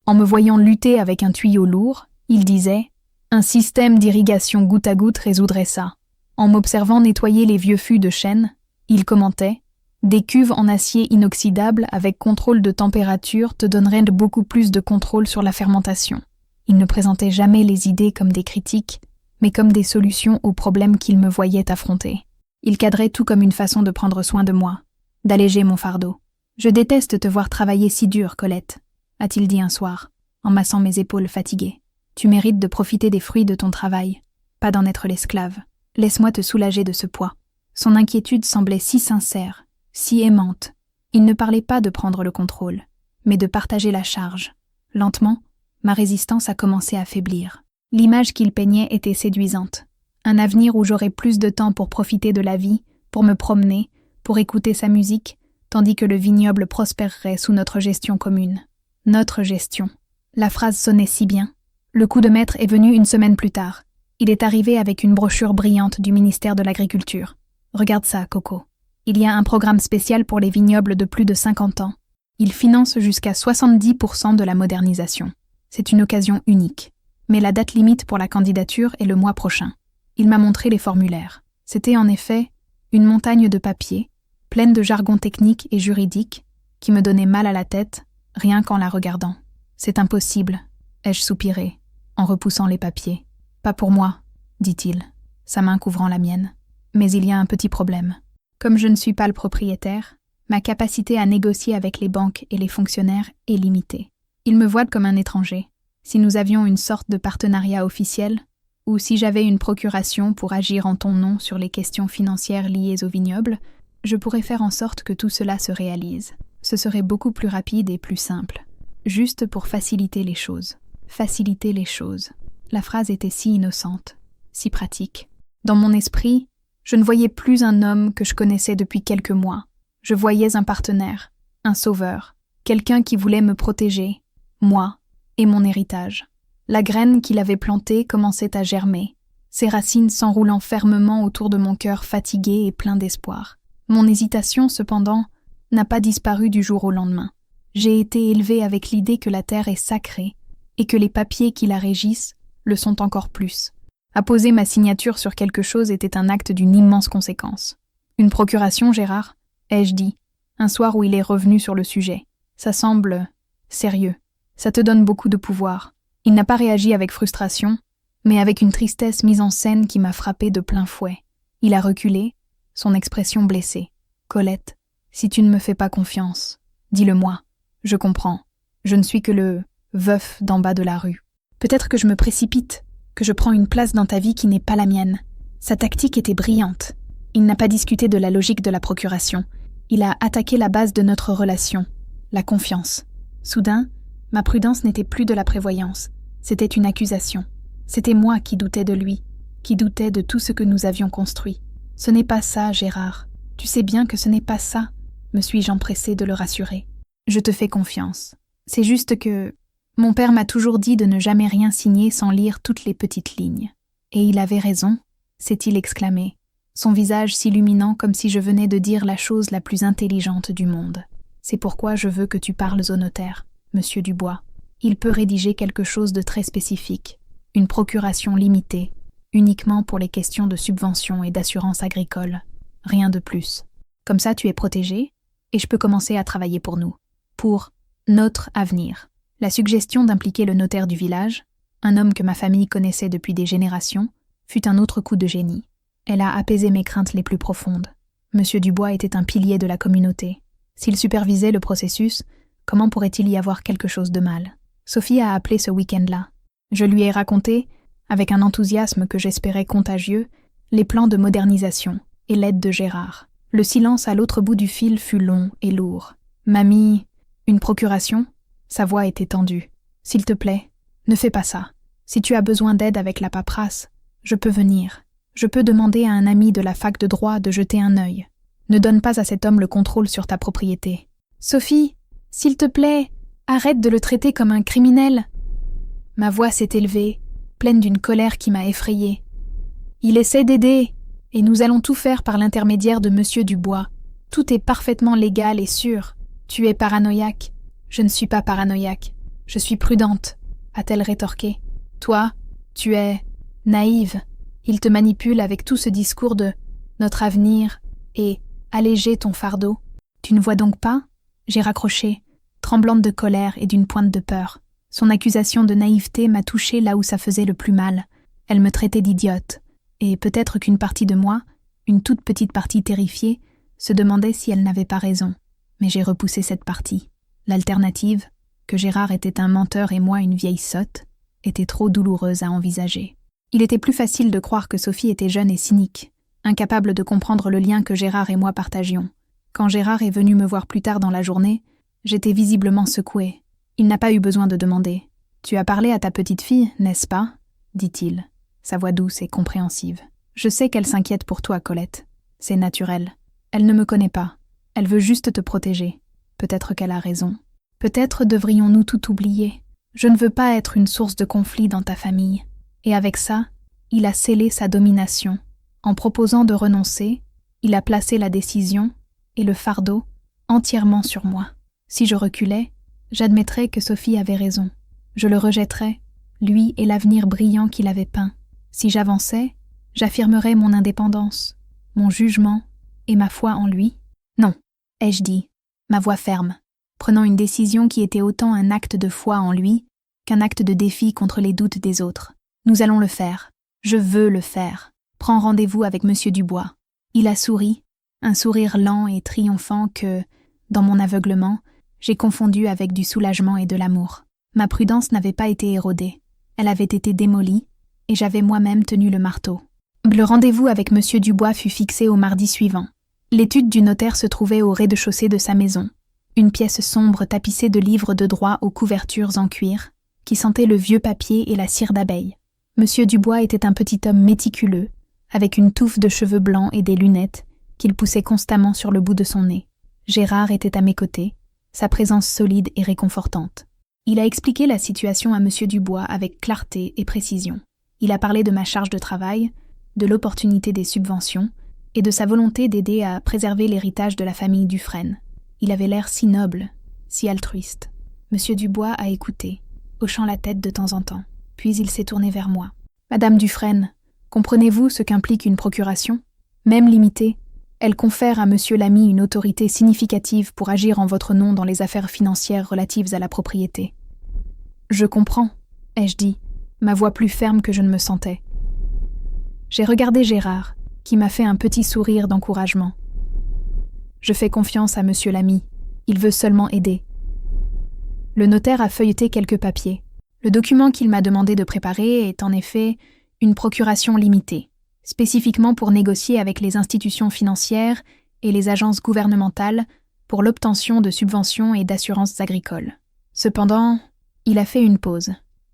En me voyant lutter avec un tuyau lourd, il disait « Un système d'irrigation goutte à goutte résoudrait ça. » En m'observant nettoyer les vieux fûts de chêne, il commentait « Des cuves en acier inoxydable avec contrôle de température te donneraient beaucoup plus de contrôle sur la fermentation. » Il ne présentait jamais les idées comme des critiques, mais comme des solutions aux problèmes qu'il me voyait affronter. Il cadrait tout comme une façon de prendre soin de moi, d'alléger mon fardeau. « Je déteste te voir travailler si dur, Colette, » a-t-il dit un soir, en massant mes épaules fatiguées. « Tu mérites de profiter des fruits de ton travail, pas d'en être l'esclave. Laisse-moi te soulager de ce poids. » Son inquiétude semblait si sincère, si aimante. Il ne parlait pas de prendre le contrôle, mais de partager la charge. Lentement, ma résistance a commencé à faiblir. L'image qu'il peignait était séduisante. Un avenir où j'aurais plus de temps pour profiter de la vie, pour me promener, pour écouter sa musique, tandis que le vignoble prospérerait sous notre gestion commune. Notre gestion. La phrase sonnait si bien. Le coup de maître est venu une semaine plus tard. Il est arrivé avec une brochure brillante du ministère de l'Agriculture. Regarde ça, Coco. Il y a un programme spécial pour les vignobles de plus de 50 ans. Il finance jusqu'à 70% de la modernisation. C'est une occasion unique. Mais la date limite pour la candidature est le mois prochain. Il m'a montré les formulaires. C'était en effet une montagne de papier, pleine de jargon technique et juridique, qui me donnait mal à la tête, rien qu'en la regardant. C'est impossible, ai-je soupiré, en repoussant les papiers. Pas pour moi, dit-il, sa main couvrant la mienne. Mais il y a un petit problème. Comme je ne suis pas le propriétaire, ma capacité à négocier avec les banques et les fonctionnaires est limitée. Ils me voient comme un étranger. Si nous avions une sorte de partenariat officiel, ou si j'avais une procuration pour agir en ton nom sur les questions financières liées au vignoble, je pourrais faire en sorte que tout cela se réalise. Ce serait beaucoup plus rapide et plus simple. Juste pour faciliter les choses. Faciliter les choses. La phrase était si innocente, si pratique. Dans mon esprit, je ne voyais plus un homme que je connaissais depuis quelques mois. Je voyais un partenaire, un sauveur, quelqu'un qui voulait me protéger, moi et mon héritage. La graine qu'il avait plantée commençait à germer, ses racines s'enroulant fermement autour de mon cœur fatigué et plein d'espoir. Mon hésitation, cependant, n'a pas disparu du jour au lendemain. J'ai été élevée avec l'idée que la terre est sacrée et que les papiers qui la régissent le sont encore plus. Apposer ma signature sur quelque chose était un acte d'une immense conséquence. Une procuration, Gérard, ai-je dit, un soir où il est revenu sur le sujet. Ça semble sérieux. Ça te donne beaucoup de pouvoir. Il n'a pas réagi avec frustration, mais avec une tristesse mise en scène qui m'a frappée de plein fouet. Il a reculé, son expression blessée. Colette, si tu ne me fais pas confiance, dis-le-moi. Je comprends. Je ne suis que le veuf d'en bas de la rue. Peut-être que je me précipite, que je prends une place dans ta vie qui n'est pas la mienne. Sa tactique était brillante. Il n'a pas discuté de la logique de la procuration. Il a attaqué la base de notre relation, la confiance. Soudain, ma prudence n'était plus de la prévoyance. C'était une accusation. C'était moi qui doutais de lui, qui doutais de tout ce que nous avions construit. Ce n'est pas ça, Gérard. Tu sais bien que ce n'est pas ça, me suis-je empressée de le rassurer. Je te fais confiance. C'est juste que Mon père m'a toujours dit de ne jamais rien signer sans lire toutes les petites lignes. Et il avait raison, s'est-il exclamé, son visage s'illuminant comme si je venais de dire la chose la plus intelligente du monde. C'est pourquoi je veux que tu parles au notaire, monsieur Dubois. Il peut rédiger quelque chose de très spécifique, une procuration limitée, uniquement pour les questions de subvention et d'assurance agricole. Rien de plus. Comme ça, tu es protégé, et je peux commencer à travailler pour nous. Pour notre avenir. La suggestion d'impliquer le notaire du village, un homme que ma famille connaissait depuis des générations, fut un autre coup de génie. Elle a apaisé mes craintes les plus profondes. Monsieur Dubois était un pilier de la communauté. S'il supervisait le processus, comment pourrait-il y avoir quelque chose de mal? Sophie a appelé ce week-end-là. Je lui ai raconté, avec un enthousiasme que j'espérais contagieux, les plans de modernisation et l'aide de Gérard. Le silence à l'autre bout du fil fut long et lourd. « Mamie, une procuration ?» Sa voix était tendue. « S'il te plaît, ne fais pas ça. Si tu as besoin d'aide avec la paperasse, je peux venir. Je peux demander à un ami de la fac de droit de jeter un œil. Ne donne pas à cet homme le contrôle sur ta propriété. Sophie, s'il te plaît, arrête de le traiter comme un criminel. » Ma voix s'est élevée, pleine d'une colère qui m'a effrayée. « Il essaie d'aider, et nous allons tout faire par l'intermédiaire de monsieur Dubois. Tout est parfaitement légal et sûr. Tu es paranoïaque. » « Je ne suis pas paranoïaque. Je suis prudente, » a-t-elle rétorqué. « Toi, tu es naïve. Il te manipule avec tout ce discours de « notre avenir » et « alléger ton fardeau ». Tu ne vois donc pas ? J'ai raccroché, tremblante de colère et d'une pointe de peur. Son accusation de naïveté m'a touchée là où ça faisait le plus mal. Elle me traitait d'idiote, et peut-être qu'une partie de moi, une toute petite partie terrifiée, se demandait si elle n'avait pas raison. Mais j'ai repoussé cette partie. L'alternative, que Gérard était un menteur et moi une vieille sotte, était trop douloureuse à envisager. Il était plus facile de croire que Sophie était jeune et cynique, incapable de comprendre le lien que Gérard et moi partagions. Quand Gérard est venu me voir plus tard dans la journée, j'étais visiblement secouée. Il n'a pas eu besoin de demander. « Tu as parlé à ta petite fille, n'est-ce pas ?» dit-il, sa voix douce et compréhensive. « Je sais qu'elle s'inquiète pour toi, Colette. C'est naturel. Elle ne me connaît pas. Elle veut juste te protéger. Peut-être qu'elle a raison. Peut-être devrions-nous tout oublier. Je ne veux pas être une source de conflit dans ta famille. » Et avec ça, il a scellé sa domination. En proposant de renoncer, il a placé la décision et le fardeau entièrement sur moi. Si je reculais, j'admettrais que Sophie avait raison. Je le rejetterais, lui et l'avenir brillant qu'il avait peint. Si j'avançais, j'affirmerais mon indépendance, mon jugement et ma foi en lui. Non, ai-je dit, ma voix ferme, prenant une décision qui était autant un acte de foi en lui qu'un acte de défi contre les doutes des autres. Nous allons le faire. Je veux le faire. Prends rendez-vous avec monsieur Dubois. Il a souri, un sourire lent et triomphant que, dans mon aveuglement, j'ai confondu avec du soulagement et de l'amour. Ma prudence n'avait pas été érodée. Elle avait été démolie, et j'avais moi-même tenu le marteau. Le rendez-vous avec monsieur Dubois fut fixé au mardi suivant. L'étude du notaire se trouvait au rez-de-chaussée de sa maison, une pièce sombre tapissée de livres de droit aux couvertures en cuir, qui sentait le vieux papier et la cire d'abeille. Monsieur Dubois était un petit homme méticuleux, avec une touffe de cheveux blancs et des lunettes qu'il poussait constamment sur le bout de son nez. Gérard était à mes côtés, sa présence solide et réconfortante. Il a expliqué la situation à monsieur Dubois avec clarté et précision. Il a parlé de ma charge de travail, de l'opportunité des subventions et de sa volonté d'aider à préserver l'héritage de la famille Dufresne. Il avait l'air si noble, si altruiste. Monsieur Dubois a écouté, hochant la tête de temps en temps. Puis il s'est tourné vers moi. « Madame Dufresne, comprenez-vous ce qu'implique une procuration ? Même limitée, elle confère à monsieur l'ami une autorité significative pour agir en votre nom dans les affaires financières relatives à la propriété. »« Je comprends, » ai-je dit, ma voix plus ferme que je ne me sentais. J'ai regardé Gérard, qui m'a fait un petit sourire d'encouragement. « Je fais confiance à monsieur l'ami, il veut seulement aider. » Le notaire a feuilleté quelques papiers. Le document qu'il m'a demandé de préparer est en effet une procuration limitée, spécifiquement pour négocier avec les institutions financières et les agences gouvernementales pour l'obtention de subventions et d'assurances agricoles. Cependant, il a fait une pause,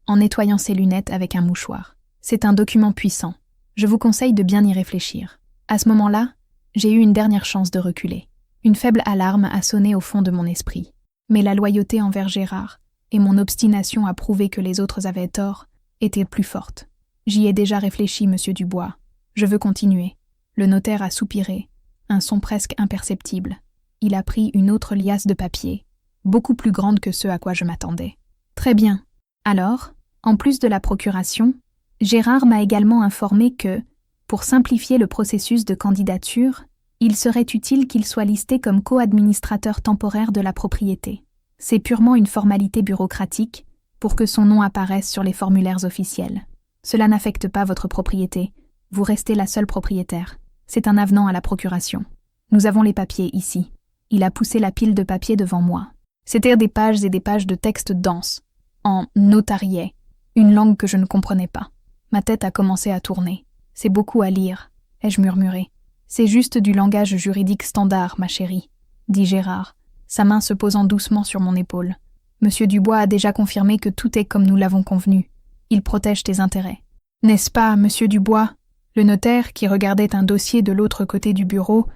en nettoyant ses lunettes avec un mouchoir. C'est un document puissant. Je vous conseille de bien y réfléchir. À ce moment-là, j'ai eu une dernière chance de reculer. Une faible alarme a sonné au fond de mon esprit. Mais la loyauté envers Gérard, et mon obstination à prouver que les autres avaient tort était plus forte. J'y ai déjà réfléchi, monsieur Dubois. Je veux continuer. Le notaire a soupiré, un son presque imperceptible. Il a pris une autre liasse de papier, beaucoup plus grande que ce à quoi je m'attendais. Très bien. Alors, en plus de la procuration, Gérard m'a également informé que, pour simplifier le processus de candidature, il serait utile qu'il soit listé comme co-administrateur temporaire de la propriété. C'est purement une formalité bureaucratique pour que son nom apparaisse sur les formulaires officiels. Cela n'affecte pas votre propriété. Vous restez la seule propriétaire. C'est un avenant à la procuration. Nous avons les papiers ici. Il a poussé la pile de papier devant moi. C'étaient des pages et des pages de textes denses, en notariais, une langue que je ne comprenais pas. Ma tête a commencé à tourner. C'est beaucoup à lire, ai-je murmuré. C'est juste du langage juridique standard, ma chérie, dit Gérard, sa main se posant doucement sur mon épaule. Monsieur Dubois a déjà confirmé que tout est comme nous l'avons convenu. Il protège tes intérêts. N'est-ce pas, monsieur Dubois? Le notaire, qui regardait un dossier de l'autre côté du bureau,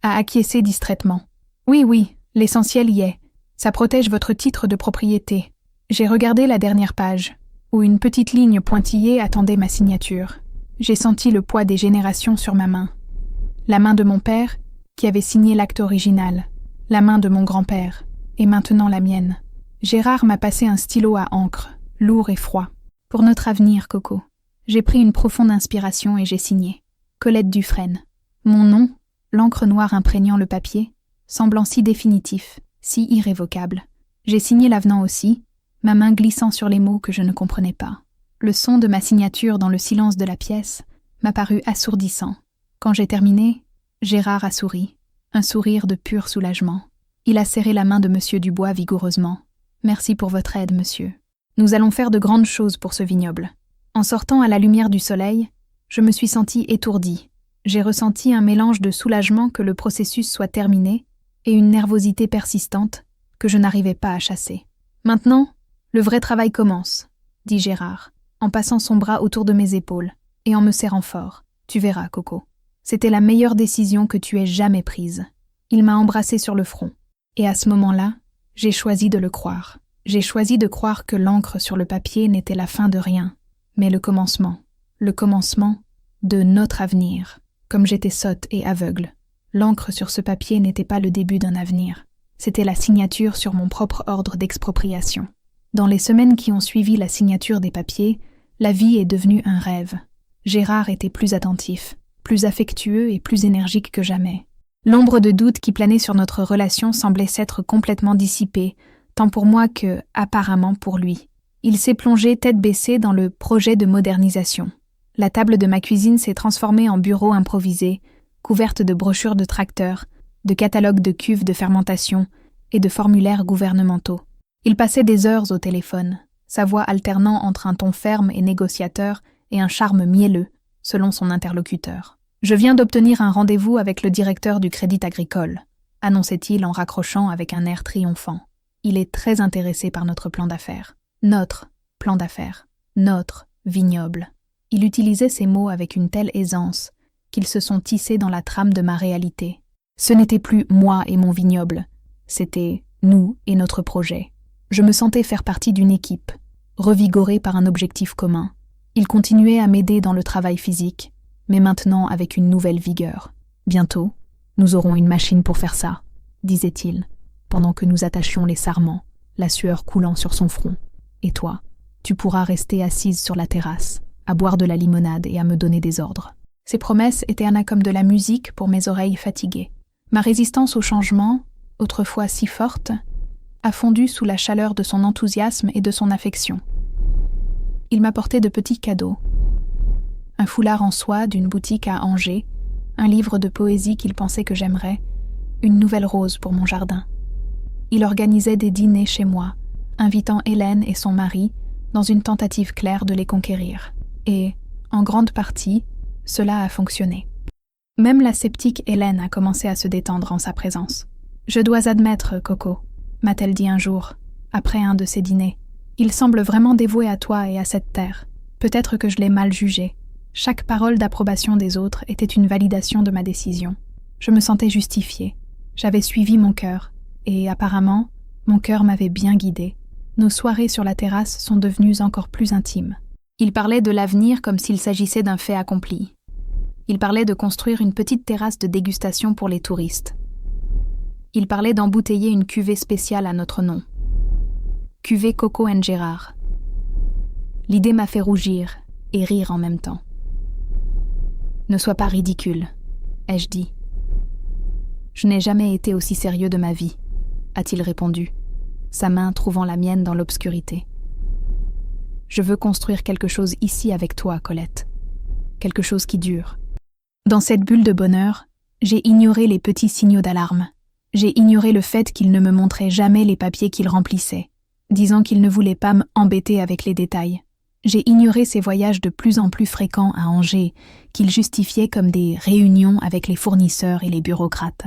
a acquiescé distraitement. Oui, l'essentiel y est. Ça protège votre titre de propriété. J'ai regardé la dernière page, où une petite ligne pointillée attendait ma signature. J'ai senti le poids des générations sur ma main. La main de mon père, qui avait signé l'acte original, la main de mon grand-père, et maintenant la mienne. Gérard m'a passé un stylo à encre, lourd et froid. Pour notre avenir, Coco. J'ai pris une profonde inspiration et j'ai signé. Colette Dufresne. Mon nom, l'encre noire imprégnant le papier, semblant si définitif, si irrévocable. J'ai signé l'avenant aussi, ma main glissant sur les mots que je ne comprenais pas. Le son de ma signature dans le silence de la pièce m'a paru assourdissant. Quand j'ai terminé, Gérard a souri, un sourire de pur soulagement. Il a serré la main de monsieur Dubois vigoureusement. Merci pour votre aide, monsieur. Nous allons faire de grandes choses pour ce vignoble. En sortant à la lumière du soleil, je me suis sentie étourdie. J'ai ressenti un mélange de soulagement que le processus soit terminé et une nervosité persistante que je n'arrivais pas à chasser. Maintenant, le vrai travail commence, dit Gérard, en passant son bras autour de mes épaules et en me serrant fort. Tu verras, Coco. C'était la meilleure décision que tu aies jamais prise. Il m'a embrassée sur le front. Et à ce moment-là, j'ai choisi de le croire. J'ai choisi de croire que l'encre sur le papier n'était la fin de rien, mais le commencement de notre avenir. Comme j'étais sotte et aveugle, l'encre sur ce papier n'était pas le début d'un avenir. C'était la signature sur mon propre ordre d'expropriation. Dans les semaines qui ont suivi la signature des papiers, la vie est devenue un rêve. Gérard était plus attentif, plus affectueux et plus énergique que jamais. L'ombre de doute qui planait sur notre relation semblait s'être complètement dissipée, tant pour moi que, apparemment, pour lui. Il s'est plongé tête baissée dans le projet de modernisation. La table de ma cuisine s'est transformée en bureau improvisé, couverte de brochures de tracteurs, de catalogues de cuves de fermentation et de formulaires gouvernementaux. Il passait des heures au téléphone, sa voix alternant entre un ton ferme et négociateur et un charme mielleux, selon son interlocuteur. « Je viens d'obtenir un rendez-vous avec le directeur du Crédit Agricole », annonçait-il en raccrochant avec un air triomphant. Il est très intéressé par notre plan d'affaires. Notre plan d'affaires. Notre vignoble. Il utilisait ces mots avec une telle aisance qu'ils se sont tissés dans la trame de ma réalité. Ce n'était plus moi et mon vignoble, c'était nous et notre projet. Je me sentais faire partie d'une équipe, revigorée par un objectif commun. Il continuait à m'aider dans le travail physique, mais maintenant avec une nouvelle vigueur. Bientôt, nous aurons une machine pour faire ça, disait-il, pendant que nous attachions les sarments, la sueur coulant sur son front. Et toi, tu pourras rester assise sur la terrasse, à boire de la limonade et à me donner des ordres. Ces promesses étaient comme de la musique pour mes oreilles fatiguées. Ma résistance au changement, autrefois si forte, a fondu sous la chaleur de son enthousiasme et de son affection. Il m'apportait de petits cadeaux. Un foulard en soie d'une boutique à Angers, un livre de poésie qu'il pensait que j'aimerais, une nouvelle rose pour mon jardin. Il organisait des dîners chez moi, invitant Hélène et son mari dans une tentative claire de les conquérir. Et, en grande partie, cela a fonctionné. Même la sceptique Hélène a commencé à se détendre en sa présence. « Je dois admettre, Coco », m'a-t-elle dit un jour, après un de ces dîners. « Il semble vraiment dévoué à toi et à cette terre. Peut-être que je l'ai mal jugé. Chaque parole d'approbation des autres était une validation de ma décision. Je me sentais justifiée. J'avais suivi mon cœur, et apparemment, mon cœur m'avait bien guidée. Nos soirées sur la terrasse sont devenues encore plus intimes. Il parlait de l'avenir comme s'il s'agissait d'un fait accompli. Il parlait de construire une petite terrasse de dégustation pour les touristes. Il parlait d'embouteiller une cuvée spéciale à notre nom. Cuvée Coco & Gérard. L'idée m'a fait rougir et rire en même temps. Ne sois pas ridicule, ai-je dit. Je n'ai jamais été aussi sérieux de ma vie, a-t-il répondu, sa main trouvant la mienne dans l'obscurité. Je veux construire quelque chose ici avec toi, Colette. Quelque chose qui dure. Dans cette bulle de bonheur, j'ai ignoré les petits signaux d'alarme. J'ai ignoré le fait qu'il ne me montrait jamais les papiers qu'il remplissait, disant qu'il ne voulait pas m'embêter avec les détails. J'ai ignoré ses voyages de plus en plus fréquents à Angers, qu'il justifiait comme des réunions avec les fournisseurs et les bureaucrates.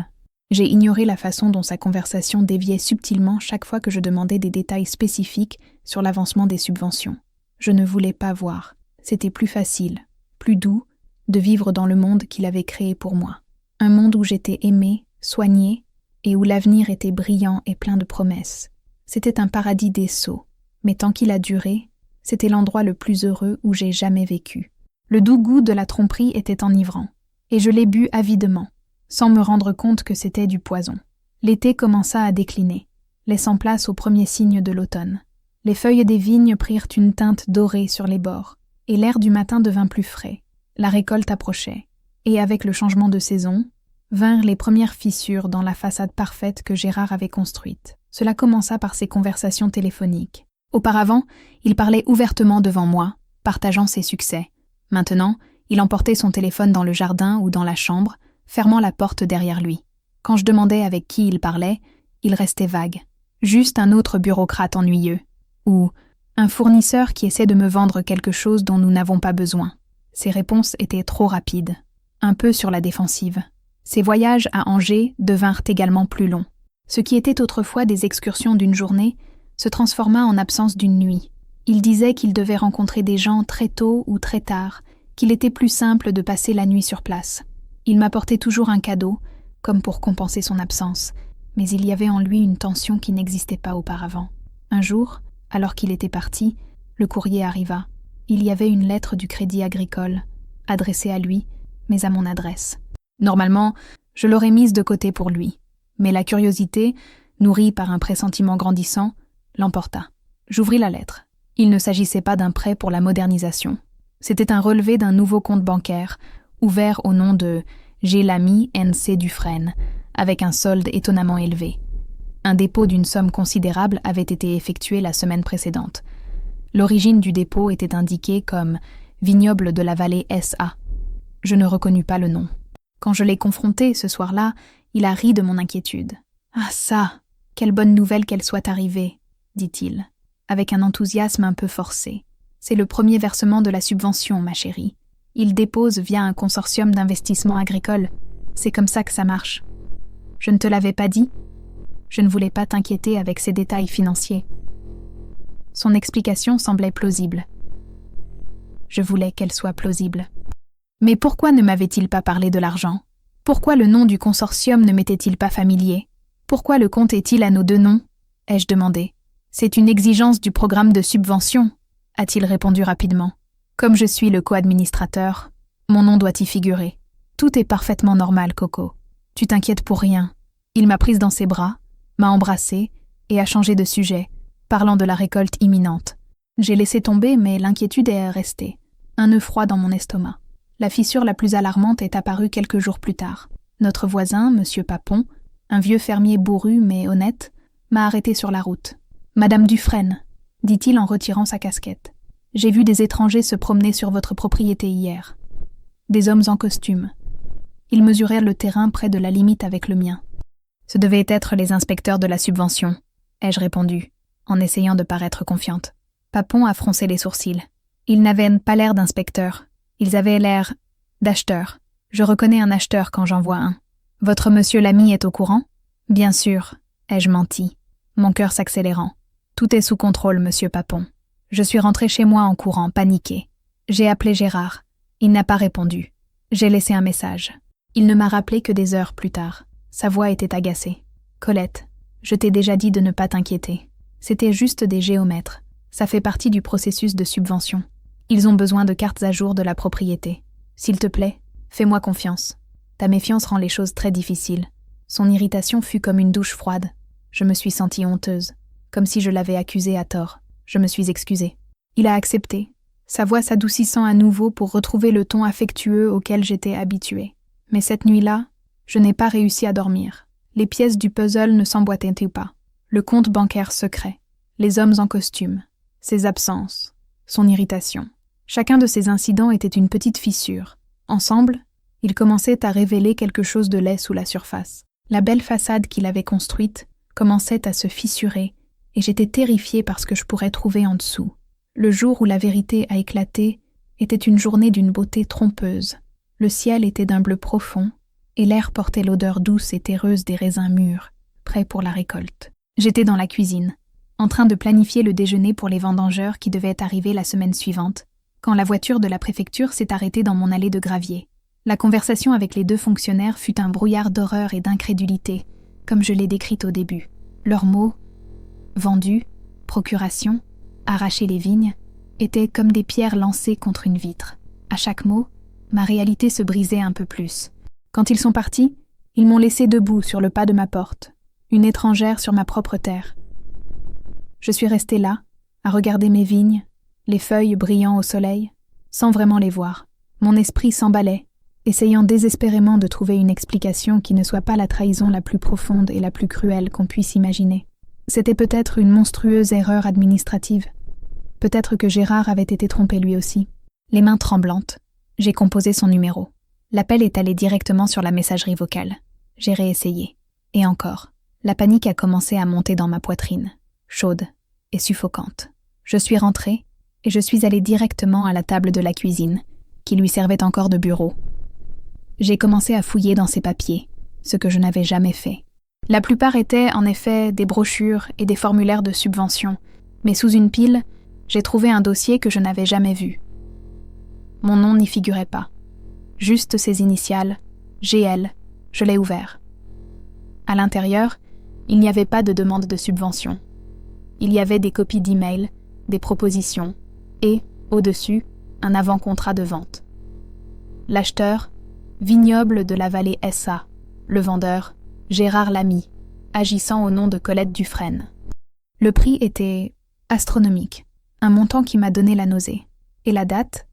J'ai ignoré la façon dont sa conversation déviait subtilement chaque fois que je demandais des détails spécifiques sur l'avancement des subventions. Je ne voulais pas voir. C'était plus facile, plus doux, de vivre dans le monde qu'il avait créé pour moi. Un monde où j'étais aimée, soignée, et où l'avenir était brillant et plein de promesses. C'était un paradis des sots, mais tant qu'il a duré, c'était l'endroit le plus heureux où j'ai jamais vécu. Le doux goût de la tromperie était enivrant, et je l'ai bu avidement, sans me rendre compte que c'était du poison. L'été commença à décliner, laissant place aux premiers signes de l'automne. Les feuilles des vignes prirent une teinte dorée sur les bords, et l'air du matin devint plus frais. La récolte approchait, et avec le changement de saison, vinrent les premières fissures dans la façade parfaite que Gérard avait construite. Cela commença par ses conversations téléphoniques. Auparavant, il parlait ouvertement devant moi, partageant ses succès. Maintenant, il emportait son téléphone dans le jardin ou dans la chambre, fermant la porte derrière lui. Quand je demandais avec qui il parlait, il restait vague. Juste un autre bureaucrate ennuyeux. Ou un fournisseur qui essaie de me vendre quelque chose dont nous n'avons pas besoin. Ses réponses étaient trop rapides, un peu sur la défensive. Ses voyages à Angers devinrent également plus longs. Ce qui était autrefois des excursions d'une journée se transforma en absence d'une nuit. Il disait qu'il devait rencontrer des gens très tôt ou très tard, qu'il était plus simple de passer la nuit sur place. Il m'apportait toujours un cadeau, comme pour compenser son absence, mais il y avait en lui une tension qui n'existait pas auparavant. Un jour, alors qu'il était parti, le courrier arriva. Il y avait une lettre du Crédit Agricole, adressée à lui, mais à mon adresse. Normalement, je l'aurais mise de côté pour lui, mais la curiosité, nourrie par un pressentiment grandissant, l'emporta. J'ouvris la lettre. Il ne s'agissait pas d'un prêt pour la modernisation. C'était un relevé d'un nouveau compte bancaire, ouvert au nom de G. Lamy N.C. Dufresne, avec un solde étonnamment élevé. Un dépôt d'une somme considérable avait été effectué la semaine précédente. L'origine du dépôt était indiquée comme « Vignoble de la Vallée S.A ». Je ne reconnus pas le nom. Quand je l'ai confronté ce soir-là, il a ri de mon inquiétude. « Ah ça, quelle bonne nouvelle qu'elle soit arrivée !» dit-il, avec un enthousiasme un peu forcé. « C'est le premier versement de la subvention, ma chérie. Il dépose via un consortium d'investissement agricole. C'est comme ça que ça marche. Je ne te l'avais pas dit ? Je ne voulais pas t'inquiéter avec ces détails financiers. » Son explication semblait plausible. Je voulais qu'elle soit plausible. Mais pourquoi ne m'avait-il pas parlé de l'argent ? Pourquoi le nom du consortium ne m'était-il pas familier ? Pourquoi le compte est-il à nos deux noms ? Ai-je demandé. C'est une exigence du programme de subvention, a-t-il répondu rapidement. Comme je suis le co-administrateur, mon nom doit y figurer. Tout est parfaitement normal, Coco. Tu t'inquiètes pour rien. Il m'a prise dans ses bras, m'a embrassée et a changé de sujet, parlant de la récolte imminente. J'ai laissé tomber, mais l'inquiétude est restée. Un nœud froid dans mon estomac. La fissure la plus alarmante est apparue quelques jours plus tard. Notre voisin, M. Papon, un vieux fermier bourru mais honnête, m'a arrêté sur la route. « Madame Dufresne », dit-il en retirant sa casquette. « J'ai vu des étrangers se promener sur votre propriété hier. Des hommes en costume. Ils mesurèrent le terrain près de la limite avec le mien. Ce devaient être les inspecteurs de la subvention, ai-je répondu, en essayant de paraître confiante. Papon a froncé les sourcils. Ils n'avaient pas l'air d'inspecteurs. Ils avaient l'air d'acheteurs. Je reconnais un acheteur quand j'en vois un. Votre monsieur Lamy est au courant ? Bien sûr, ai-je menti, mon cœur s'accélérant. Tout est sous contrôle, monsieur Papon. Je suis rentré chez moi en courant, paniqué. J'ai appelé Gérard. Il n'a pas répondu. J'ai laissé un message. Il ne m'a rappelé que des heures plus tard. Sa voix était agacée. Colette, je t'ai déjà dit de ne pas t'inquiéter. C'étaient juste des géomètres. Ça fait partie du processus de subvention. Ils ont besoin de cartes à jour de la propriété. S'il te plaît, fais-moi confiance. Ta méfiance rend les choses très difficiles. Son irritation fut comme une douche froide. Je me suis sentie honteuse, comme si je l'avais accusé à tort. Je me suis excusée. Il a accepté, sa voix s'adoucissant à nouveau pour retrouver le ton affectueux auquel j'étais habituée. Mais cette nuit-là, je n'ai pas réussi à dormir. Les pièces du puzzle ne s'emboîtaient pas. Le compte bancaire secret, les hommes en costume, ses absences, son irritation. Chacun de ces incidents était une petite fissure. Ensemble, ils commençaient à révéler quelque chose de laid sous la surface. La belle façade qu'il avait construite commençait à se fissurer et j'étais terrifiée par ce que je pourrais trouver en dessous. Le jour où la vérité a éclaté était une journée d'une beauté trompeuse. Le ciel était d'un bleu profond et l'air portait l'odeur douce et terreuse des raisins mûrs, prêts pour la récolte. J'étais dans la cuisine, en train de planifier le déjeuner pour les vendangeurs qui devaient arriver la semaine suivante, quand la voiture de la préfecture s'est arrêtée dans mon allée de gravier. La conversation avec les deux fonctionnaires fut un brouillard d'horreur et d'incrédulité, comme je l'ai décrite au début. Leurs mots, vendu, procuration, arracher les vignes, étaient comme des pierres lancées contre une vitre. À chaque mot, ma réalité se brisait un peu plus. Quand ils sont partis, ils m'ont laissé debout sur le pas de ma porte, une étrangère sur ma propre terre. Je suis restée là, à regarder mes vignes, les feuilles brillant au soleil, sans vraiment les voir. Mon esprit s'emballait, essayant désespérément de trouver une explication qui ne soit pas la trahison la plus profonde et la plus cruelle qu'on puisse imaginer. C'était peut-être une monstrueuse erreur administrative. Peut-être que Gérard avait été trompé lui aussi. Les mains tremblantes, j'ai composé son numéro. L'appel est allé directement sur la messagerie vocale. J'ai réessayé. Et encore. La panique a commencé à monter dans ma poitrine, chaude et suffocante. Je suis rentrée et je suis allée directement à la table de la cuisine, qui lui servait encore de bureau. J'ai commencé à fouiller dans ses papiers, ce que je n'avais jamais fait. La plupart étaient, en effet, des brochures et des formulaires de subvention, mais sous une pile, j'ai trouvé un dossier que je n'avais jamais vu. Mon nom n'y figurait pas. Juste ses initiales, GL, je l'ai ouvert. À l'intérieur, il n'y avait pas de demande de subvention. Il y avait des copies d'emails, des propositions, et, au-dessus, un avant-contrat de vente. L'acheteur, Vignoble de la Vallée SA. Le vendeur, Gérard Lamy, agissant au nom de Colette Dufresne. Le prix était astronomique, un montant qui m'a donné la nausée. Et la date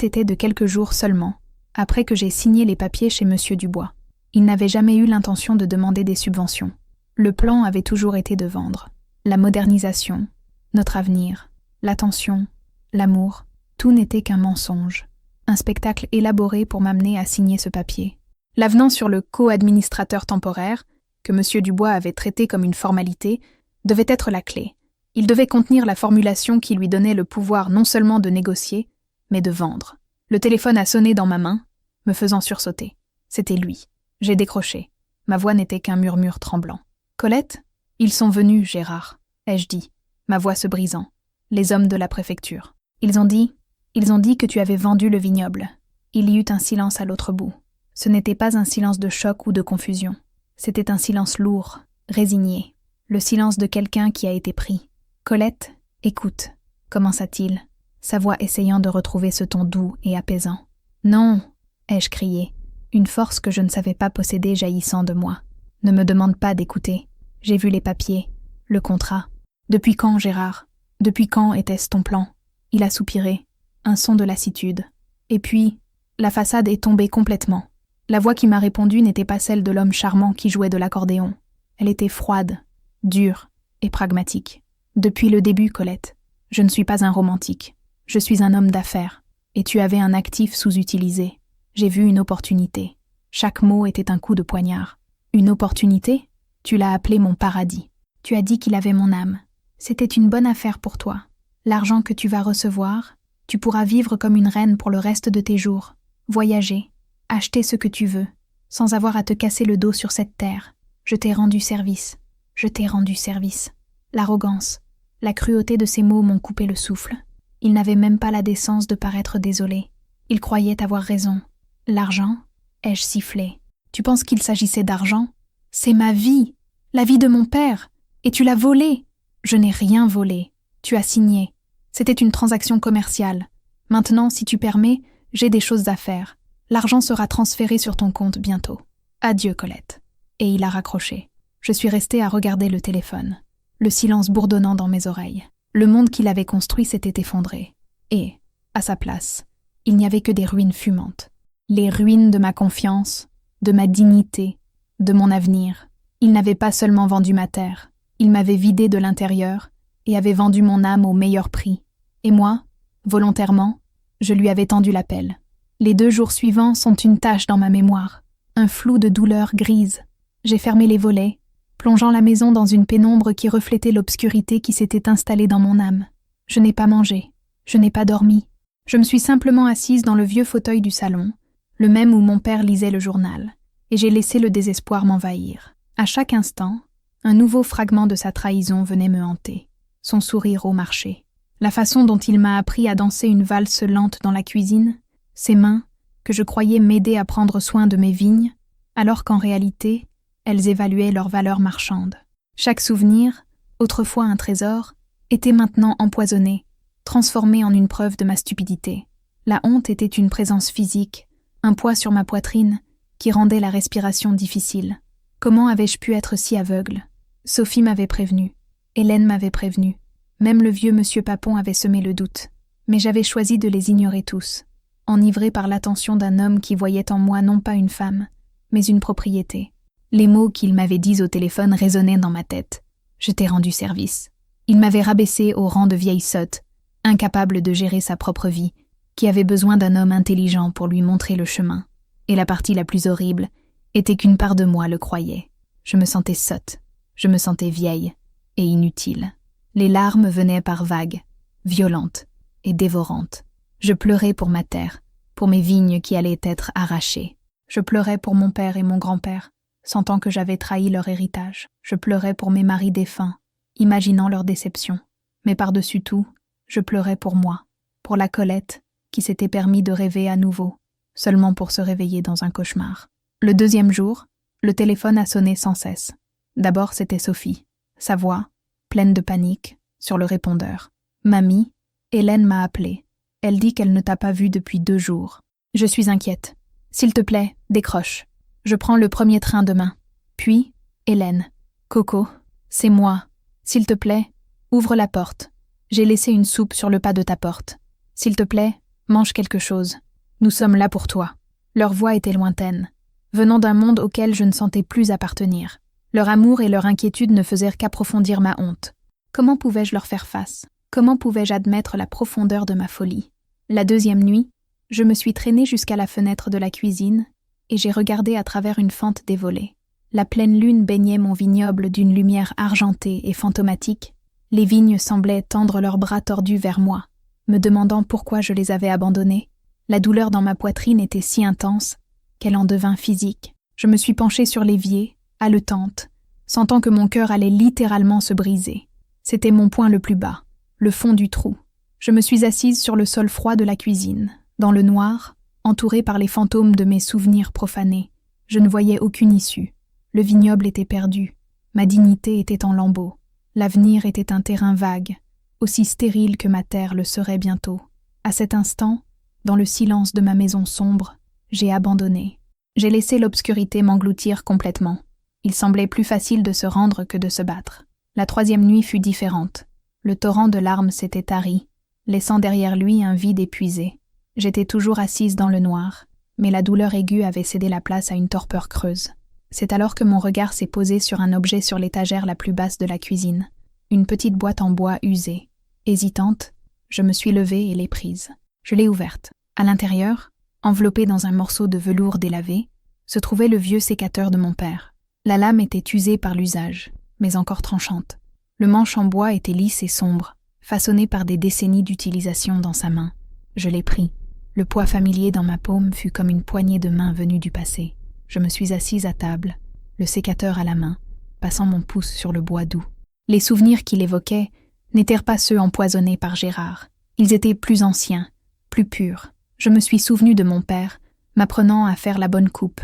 était de quelques jours seulement, après que j'ai signé les papiers chez Monsieur Dubois. Il n'avait jamais eu l'intention de demander des subventions. Le plan avait toujours été de vendre. La modernisation, notre avenir, l'attention, l'amour, tout n'était qu'un mensonge. Un spectacle élaboré pour m'amener à signer ce papier. L'avenant sur le co-administrateur temporaire, que M. Dubois avait traité comme une formalité, devait être la clé. Il devait contenir la formulation qui lui donnait le pouvoir non seulement de négocier, mais de vendre. Le téléphone a sonné dans ma main, me faisant sursauter. C'était lui. J'ai décroché. Ma voix n'était qu'un murmure tremblant. « Colette ? Ils sont venus, Gérard, ai-je dit, ma voix se brisant. Les hommes de la préfecture. Ils ont dit que tu avais vendu le vignoble. » Il y eut un silence à l'autre bout. Ce n'était pas un silence de choc ou de confusion. C'était un silence lourd, résigné. Le silence de quelqu'un qui a été pris. « Colette, écoute, » commença-t-il, sa voix essayant de retrouver ce ton doux et apaisant. « Non, » ai-je crié, une force que je ne savais pas posséder jaillissant de moi. « Ne me demande pas d'écouter. J'ai vu les papiers, le contrat. Depuis quand, Gérard ? Depuis quand était-ce ton plan ? » Il a soupiré, un son de lassitude. Et puis, la façade est tombée complètement. La voix qui m'a répondu n'était pas celle de l'homme charmant qui jouait de l'accordéon. Elle était froide, dure et pragmatique. Depuis le début, Colette, je ne suis pas un romantique. Je suis un homme d'affaires. Et tu avais un actif sous-utilisé. J'ai vu une opportunité. Chaque mot était un coup de poignard. Une opportunité ? Tu l'as appelé mon paradis. Tu as dit qu'il avait mon âme. C'était une bonne affaire pour toi. L'argent que tu vas recevoir, tu pourras vivre comme une reine pour le reste de tes jours, voyager, acheter ce que tu veux, sans avoir à te casser le dos sur cette terre. Je t'ai rendu service. Je t'ai rendu service. L'arrogance, la cruauté de ces mots m'ont coupé le souffle. Il n'avait même pas la décence de paraître désolé. Il croyait avoir raison. L'argent ? Ai-je sifflé. Tu penses qu'il s'agissait d'argent ? C'est ma vie, la vie de mon père, et tu l'as volée. Je n'ai rien volé. Tu as signé. C'était une transaction commerciale. Maintenant, si tu permets, j'ai des choses à faire. L'argent sera transféré sur ton compte bientôt. Adieu, Colette. » Et il a raccroché. Je suis restée à regarder le téléphone, le silence bourdonnant dans mes oreilles. Le monde qu'il avait construit s'était effondré. Et, à sa place, il n'y avait que des ruines fumantes. Les ruines de ma confiance, de ma dignité, de mon avenir. Il n'avait pas seulement vendu ma terre, il m'avait vidé de l'intérieur et avait vendu mon âme au meilleur prix. Et moi, volontairement, je lui avais tendu la pelle. Les 2 jours suivants sont une tache dans ma mémoire, un flou de douleur grise. J'ai fermé les volets, plongeant la maison dans une pénombre qui reflétait l'obscurité qui s'était installée dans mon âme. Je n'ai pas mangé, je n'ai pas dormi. Je me suis simplement assise dans le vieux fauteuil du salon, le même où mon père lisait le journal, et j'ai laissé le désespoir m'envahir. À chaque instant, un nouveau fragment de sa trahison venait me hanter. Son sourire au marché, la façon dont il m'a appris à danser une valse lente dans la cuisine, ses mains, que je croyais m'aider à prendre soin de mes vignes, alors qu'en réalité, elles évaluaient leur valeur marchande. Chaque souvenir, autrefois un trésor, était maintenant empoisonné, transformé en une preuve de ma stupidité. La honte était une présence physique, un poids sur ma poitrine, qui rendait la respiration difficile. Comment avais-je pu être si aveugle? Sophie m'avait prévenue, Hélène m'avait prévenue, même le vieux monsieur Papon avait semé le doute. Mais j'avais choisi de les ignorer tous, enivré par l'attention d'un homme qui voyait en moi non pas une femme, mais une propriété. Les mots qu'il m'avait dits au téléphone résonnaient dans ma tête. Je t'ai rendu service. Il m'avait rabaissé au rang de vieille sotte, incapable de gérer sa propre vie, qui avait besoin d'un homme intelligent pour lui montrer le chemin. Et la partie la plus horrible était qu'une part de moi le croyait. Je me sentais sotte, je me sentais vieille et inutile. Les larmes venaient par vagues, violentes et dévorantes. Je pleurais pour ma terre, pour mes vignes qui allaient être arrachées. Je pleurais pour mon père et mon grand-père, sentant que j'avais trahi leur héritage. Je pleurais pour mes maris défunts, imaginant leur déception. Mais par-dessus tout, je pleurais pour moi, pour la Colette qui s'était permis de rêver à nouveau, seulement pour se réveiller dans un cauchemar. Le 2e jour, le téléphone a sonné sans cesse. D'abord, c'était Sophie, sa voix, pleine de panique, sur le répondeur. « Mamie, Hélène m'a appelée. Elle dit qu'elle ne t'a pas vue depuis 2 jours. Je suis inquiète. S'il te plaît, décroche. Je prends le 1er train demain. » Puis, Hélène. « Coco, c'est moi. S'il te plaît, ouvre la porte. J'ai laissé une soupe sur le pas de ta porte. S'il te plaît, mange quelque chose. Nous sommes là pour toi. » Leur voix était lointaine, venant d'un monde auquel je ne sentais plus appartenir. Leur amour et leur inquiétude ne faisaient qu'approfondir ma honte. Comment pouvais-je leur faire face? Comment pouvais-je admettre la profondeur de ma folie? La 2e nuit, je me suis traînée jusqu'à la fenêtre de la cuisine et j'ai regardé à travers une fente des volets. La pleine lune baignait mon vignoble d'une lumière argentée et fantomatique. Les vignes semblaient tendre leurs bras tordus vers moi, me demandant pourquoi je les avais abandonnés. La douleur dans ma poitrine était si intense qu'elle en devint physique. Je me suis penchée sur l'évier, haletante, sentant que mon cœur allait littéralement se briser. C'était mon point le plus bas, le fond du trou. Je me suis assise sur le sol froid de la cuisine, dans le noir, entourée par les fantômes de mes souvenirs profanés. Je ne voyais aucune issue. Le vignoble était perdu, ma dignité était en lambeaux. L'avenir était un terrain vague, aussi stérile que ma terre le serait bientôt. À cet instant, dans le silence de ma maison sombre, j'ai abandonné. J'ai laissé l'obscurité m'engloutir complètement. Il semblait plus facile de se rendre que de se battre. La 3e nuit fut différente. Le torrent de larmes s'était tari, laissant derrière lui un vide épuisé. J'étais toujours assise dans le noir, mais la douleur aiguë avait cédé la place à une torpeur creuse. C'est alors que mon regard s'est posé sur un objet sur l'étagère la plus basse de la cuisine, une petite boîte en bois usée. Hésitante, je me suis levée et l'ai prise. Je l'ai ouverte. À l'intérieur, enveloppé dans un morceau de velours délavé, se trouvait le vieux sécateur de mon père. La lame était usée par l'usage, mais encore tranchante. Le manche en bois était lisse et sombre, façonné par des décennies d'utilisation dans sa main. Je l'ai pris. Le poids familier dans ma paume fut comme une poignée de main venue du passé. Je me suis assise à table, le sécateur à la main, passant mon pouce sur le bois doux. Les souvenirs qu'il évoquait n'étaient pas ceux empoisonnés par Gérard. Ils étaient plus anciens, plus purs. Je me suis souvenue de mon père, m'apprenant à faire la bonne coupe,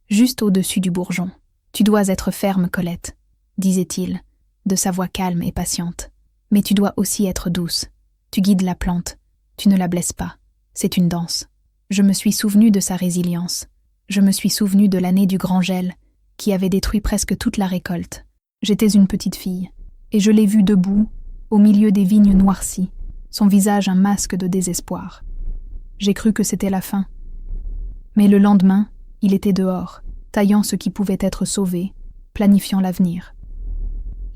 juste au-dessus du bourgeon. « Tu dois être ferme, Colette, » disait-il, de sa voix calme et patiente. Mais tu dois aussi être douce. Tu guides la plante. Tu ne la blesses pas. C'est une danse. Je me suis souvenu de sa résilience. Je me suis souvenu de l'année du grand gel, qui avait détruit presque toute la récolte. J'étais une petite fille, et je l'ai vue debout, au milieu des vignes noircies, son visage un masque de désespoir. J'ai cru que c'était la fin. Mais le lendemain, il était dehors, taillant ce qui pouvait être sauvé, planifiant l'avenir.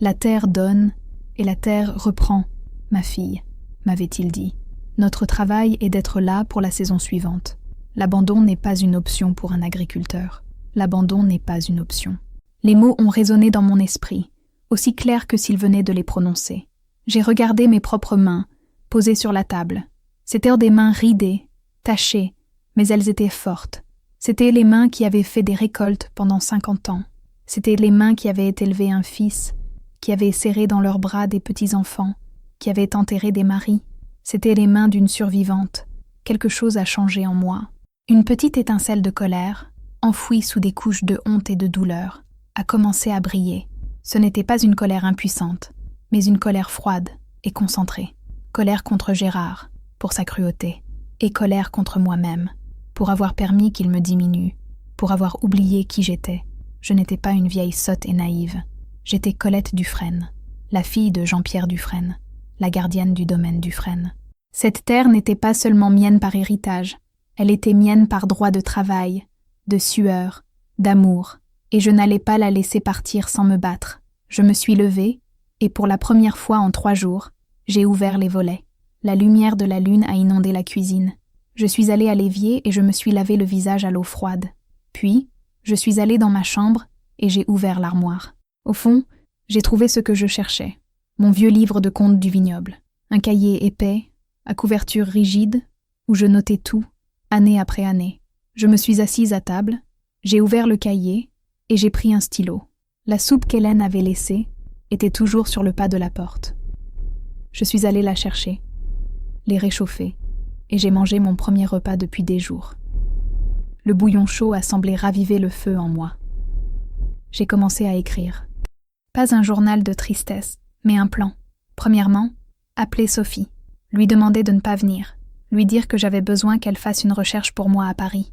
La terre donne, et la terre reprend, ma fille, m'avait-il dit. Notre travail est d'être là pour la saison suivante. L'abandon n'est pas une option pour un agriculteur. L'abandon n'est pas une option. Les mots ont résonné dans mon esprit, aussi clairs que s'ils venaient de les prononcer. J'ai regardé mes propres mains, posées sur la table. C'étaient des mains ridées, tachées, mais elles étaient fortes. C'étaient les mains qui avaient fait des récoltes pendant 50 ans. C'étaient les mains qui avaient élevé un fils, qui avaient serré dans leurs bras des petits-enfants, qui avaient enterré des maris. C'étaient les mains d'une survivante. Quelque chose a changé en moi. Une petite étincelle de colère, enfouie sous des couches de honte et de douleur, a commencé à briller. Ce n'était pas une colère impuissante, mais une colère froide et concentrée. Colère contre Gérard, pour sa cruauté, et colère contre moi-même, pour avoir permis qu'il me diminue, pour avoir oublié qui j'étais. Je n'étais pas une vieille sotte et naïve. J'étais Colette Dufresne, la fille de Jean-Pierre Dufresne, la gardienne du domaine Dufresne. Cette terre n'était pas seulement mienne par héritage, elle était mienne par droit de travail, de sueur, d'amour, et je n'allais pas la laisser partir sans me battre. Je me suis levée, et pour la première fois en 3 jours, j'ai ouvert les volets. La lumière de la lune a inondé la cuisine. Je suis allée à l'évier et je me suis lavé le visage à l'eau froide. Puis, je suis allée dans ma chambre et j'ai ouvert l'armoire. Au fond, j'ai trouvé ce que je cherchais. Mon vieux livre de contes du vignoble. Un cahier épais, à couverture rigide, où je notais tout, année après année. Je me suis assise à table, j'ai ouvert le cahier et j'ai pris un stylo. La soupe qu'Hélène avait laissée était toujours sur le pas de la porte. Je suis allée la chercher, les réchauffer, et j'ai mangé mon premier repas depuis des jours. Le bouillon chaud a semblé raviver le feu en moi. J'ai commencé à écrire. Pas un journal de tristesse, mais un plan. Premièrement, appeler Sophie, lui demander de ne pas venir, lui dire que j'avais besoin qu'elle fasse une recherche pour moi à Paris.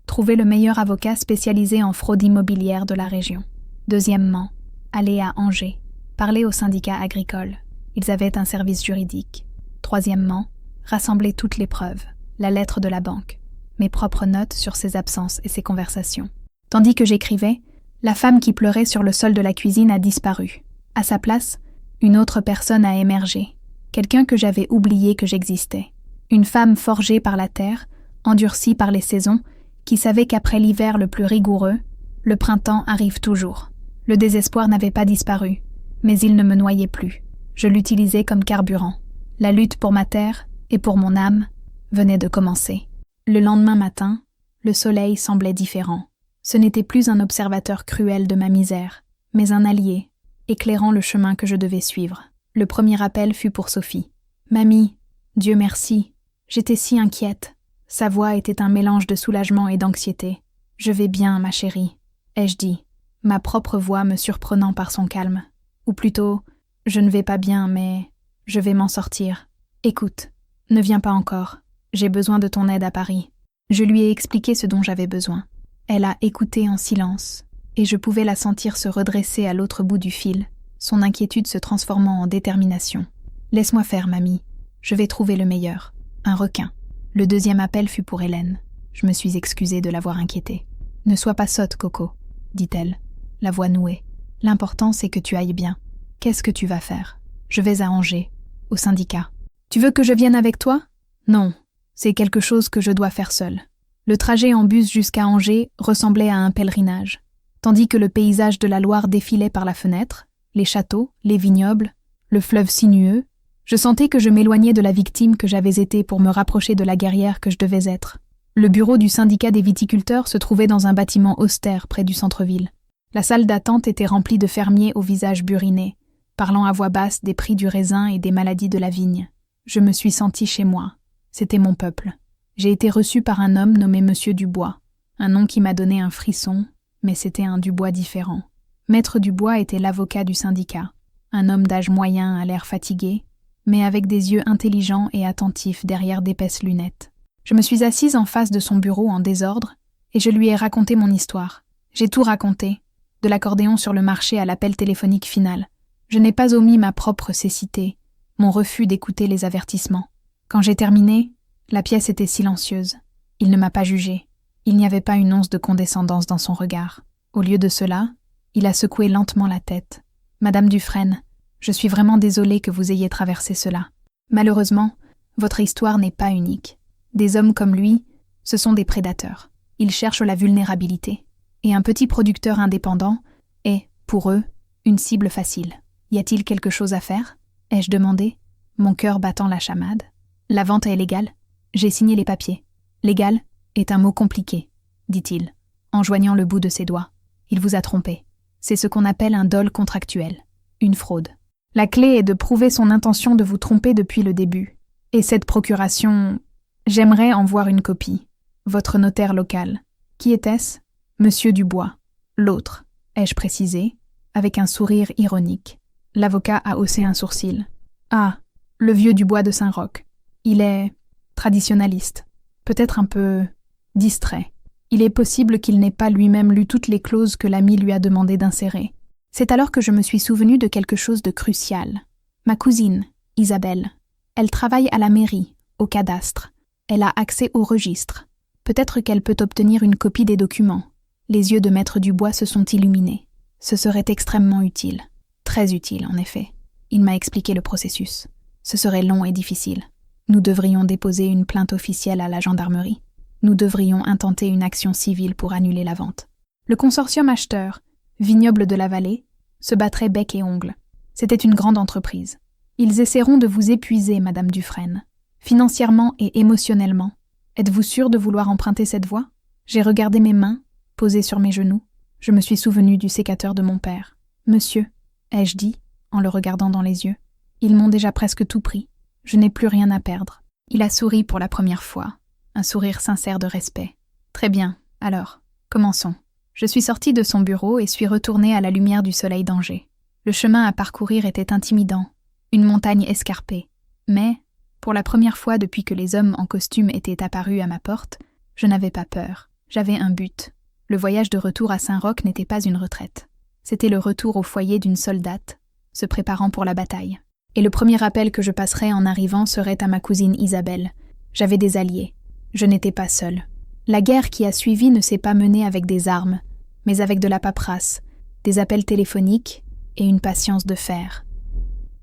Trouver le meilleur avocat spécialisé en fraude immobilière de la région. Deuxièmement, aller à Angers, parler au syndicat agricole. Ils avaient un service juridique. Troisièmement, rassembler toutes les preuves, la lettre de la banque, mes propres notes sur ses absences et ses conversations. Tandis que j'écrivais, la femme qui pleurait sur le sol de la cuisine a disparu. À sa place, une autre personne a émergé, quelqu'un que j'avais oublié que j'existais. Une femme forgée par la terre, endurcie par les saisons, qui savait qu'après l'hiver le plus rigoureux, le printemps arrive toujours. Le désespoir n'avait pas disparu, mais il ne me noyait plus. Je l'utilisais comme carburant. La lutte pour ma terre et pour mon âme venait de commencer. Le lendemain matin, le soleil semblait différent. Ce n'était plus un observateur cruel de ma misère, mais un allié, éclairant le chemin que je devais suivre. Le premier appel fut pour Sophie. « Mamie, Dieu merci, j'étais si inquiète. » Sa voix était un mélange de soulagement et d'anxiété. « Je vais bien, ma chérie, » ai-je dit, ma propre voix me surprenant par son calme. Ou plutôt, « Je ne vais pas bien, mais je vais m'en sortir. Écoute, ne viens pas encore. J'ai besoin de ton aide à Paris. » Je lui ai expliqué ce dont j'avais besoin. Elle a écouté en silence, et je pouvais la sentir se redresser à l'autre bout du fil, son inquiétude se transformant en détermination. « Laisse-moi faire, mamie. Je vais trouver le meilleur. Un requin. » Le deuxième appel fut pour Hélène. Je me suis excusée de l'avoir inquiétée. « Ne sois pas sotte, Coco, » dit-elle, la voix nouée. « L'important, c'est que tu ailles bien. Qu'est-ce que tu vas faire ? » « Je vais à Angers, au syndicat. »« Tu veux que je vienne avec toi ? » ?»« Non, c'est quelque chose que je dois faire seule. » Le trajet en bus jusqu'à Angers ressemblait à un pèlerinage. Tandis que le paysage de la Loire défilait par la fenêtre, les châteaux, les vignobles, le fleuve sinueux, je sentais que je m'éloignais de la victime que j'avais été pour me rapprocher de la guerrière que je devais être. Le bureau du syndicat des viticulteurs se trouvait dans un bâtiment austère près du centre-ville. La salle d'attente était remplie de fermiers au visage buriné, parlant à voix basse des prix du raisin et des maladies de la vigne. Je me suis sentie chez moi. C'était mon peuple. J'ai été reçue par un homme nommé Monsieur Dubois, un nom qui m'a donné un frisson, mais c'était un Dubois différent. Maître Dubois était l'avocat du syndicat, un homme d'âge moyen à l'air fatigué, mais avec des yeux intelligents et attentifs derrière d'épaisses lunettes. Je me suis assise en face de son bureau en désordre et je lui ai raconté mon histoire. J'ai tout raconté, de l'accordéon sur le marché à l'appel téléphonique final. Je n'ai pas omis ma propre cécité, mon refus d'écouter les avertissements. Quand j'ai terminé, la pièce était silencieuse. Il ne m'a pas jugée. Il n'y avait pas une once de condescendance dans son regard. Au lieu de cela, il a secoué lentement la tête. « Madame Dufresne, je suis vraiment désolée que vous ayez traversé cela. Malheureusement, votre histoire n'est pas unique. Des hommes comme lui, ce sont des prédateurs. Ils cherchent la vulnérabilité. Et un petit producteur indépendant est, pour eux, une cible facile. Y a-t-il quelque chose à faire ? Ai-je demandé, mon cœur battant la chamade. La vente est légale. J'ai signé les papiers. Légal est un mot compliqué, dit-il, en joignant le bout de ses doigts. Il vous a trompé. C'est ce qu'on appelle un dol contractuel, une fraude. La clé est de prouver son intention de vous tromper depuis le début. Et cette procuration, j'aimerais en voir une copie. Votre notaire local. Qui était-ce ? Monsieur Dubois. L'autre, ai-je précisé, avec un sourire ironique. L'avocat a haussé un sourcil. Ah, le vieux Dubois de Saint-Roch. Il est traditionnaliste, peut-être un peu distrait. Il est possible qu'il n'ait pas lui-même lu toutes les clauses que l'ami lui a demandé d'insérer. C'est alors que je me suis souvenu de quelque chose de crucial. Ma cousine, Isabelle, elle travaille à la mairie, au cadastre. Elle a accès au registre. Peut-être qu'elle peut obtenir une copie des documents. Les yeux de Maître Dubois se sont illuminés. Ce serait extrêmement utile. Très utile, en effet. Il m'a expliqué le processus. Ce serait long et difficile. Nous devrions déposer une plainte officielle à la gendarmerie. Nous devrions intenter une action civile pour annuler la vente. Le consortium acheteur, vignoble de la vallée, se battrait bec et ongles. C'était une grande entreprise. Ils essaieront de vous épuiser, Madame Dufresne. Financièrement et émotionnellement. Êtes-vous sûre de vouloir emprunter cette voie ? J'ai regardé mes mains, posées sur mes genoux. Je me suis souvenu du sécateur de mon père. Monsieur, ai-je dit, en le regardant dans les yeux. Ils m'ont déjà presque tout pris. Je n'ai plus rien à perdre. Il a souri pour la première fois. Un sourire sincère de respect. Très bien, alors, commençons. Je suis sortie de son bureau et suis retournée à la lumière du soleil d'Angers. Le chemin à parcourir était intimidant, une montagne escarpée. Mais, pour la première fois depuis que les hommes en costume étaient apparus à ma porte, je n'avais pas peur. J'avais un but. Le voyage de retour à Saint-Roch n'était pas une retraite. C'était le retour au foyer d'une soldate, se préparant pour la bataille. Et le premier appel que je passerais en arrivant serait à ma cousine Isabelle. J'avais des alliés. Je n'étais pas seule. La guerre qui a suivi ne s'est pas menée avec des armes, mais avec de la paperasse, des appels téléphoniques et une patience de fer.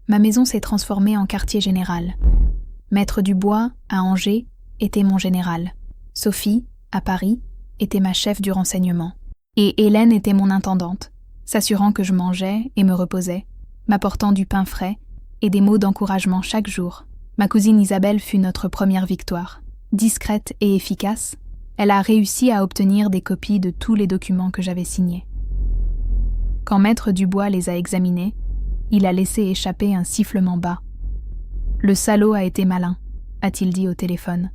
Ma maison s'est transformée en quartier général. Maître Dubois, à Angers, était mon général. Sophie, à Paris, était ma chef du renseignement. Et Hélène était mon intendante, s'assurant que je mangeais et me reposais, m'apportant du pain frais et des mots d'encouragement chaque jour. Ma cousine Isabelle fut notre première victoire. Discrète et efficace, elle a réussi à obtenir des copies de tous les documents que j'avais signés. Quand Maître Dubois les a examinés, il a laissé échapper un sifflement bas. « Le salaud a été malin », a-t-il dit au téléphone.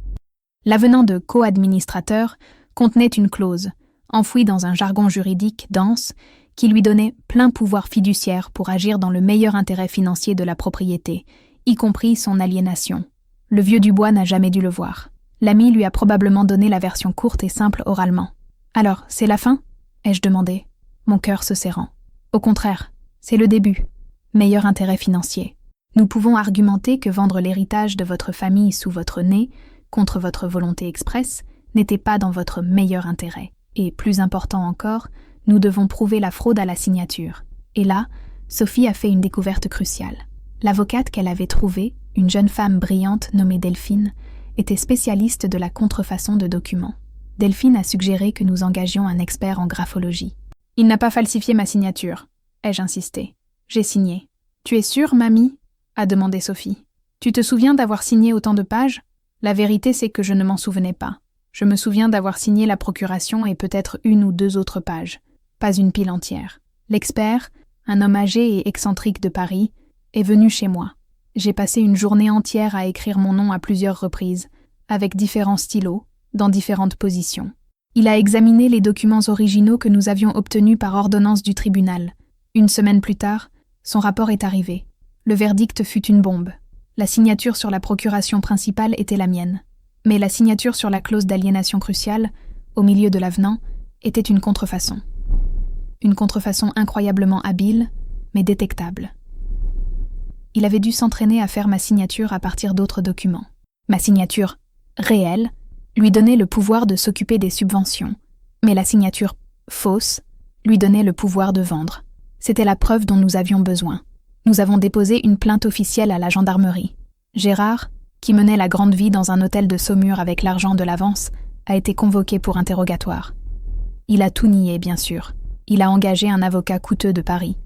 L'avenant de co-administrateur contenait une clause, enfouie dans un jargon juridique dense, qui lui donnait plein pouvoir fiduciaire pour agir dans le meilleur intérêt financier de la propriété, y compris son aliénation. Le vieux Dubois n'a jamais dû le voir. L'ami lui a probablement donné la version courte et simple oralement. « Alors, c'est la fin ?» ai-je demandé, mon cœur se serrant. « Au contraire, c'est le début. Meilleur intérêt financier. Nous pouvons argumenter que vendre l'héritage de votre famille sous votre nez, contre votre volonté expresse, n'était pas dans votre meilleur intérêt. Et plus important encore, nous devons prouver la fraude à la signature. Et là, Sophie a fait une découverte cruciale. L'avocate qu'elle avait trouvée, une jeune femme brillante nommée Delphine, était spécialiste de la contrefaçon de documents. Delphine a suggéré que nous engagions un expert en graphologie. « Il n'a pas falsifié ma signature », ai-je insisté. « J'ai signé. »« Tu es sûre, mamie ?» a demandé Sophie. « Tu te souviens d'avoir signé autant de pages ? La vérité, c'est que je ne m'en souvenais pas. Je me souviens d'avoir signé la procuration et peut-être 1 ou 2 autres pages. Pas une pile entière. L'expert, un homme âgé et excentrique de Paris, est venu chez moi. J'ai passé une journée entière à écrire mon nom à plusieurs reprises, avec différents stylos, dans différentes positions. Il a examiné les documents originaux que nous avions obtenus par ordonnance du tribunal, Une semaine plus tard, son rapport est arrivé. Le verdict fut une bombe. La signature sur la procuration principale était la mienne. Mais la signature sur la clause d'aliénation cruciale, au milieu de l'avenant, était une contrefaçon. Une contrefaçon incroyablement habile, mais détectable. Il avait dû s'entraîner à faire ma signature à partir d'autres documents. Ma signature réelle lui donnait le pouvoir de s'occuper des subventions, mais la signature fausse lui donnait le pouvoir de vendre. C'était la preuve dont nous avions besoin. Nous avons déposé une plainte officielle à la gendarmerie. Gérard, qui menait la grande vie dans un hôtel de Saumur avec l'argent de l'avance, a été convoqué pour interrogatoire. Il a tout nié, bien sûr. Il a engagé un avocat coûteux de Paris.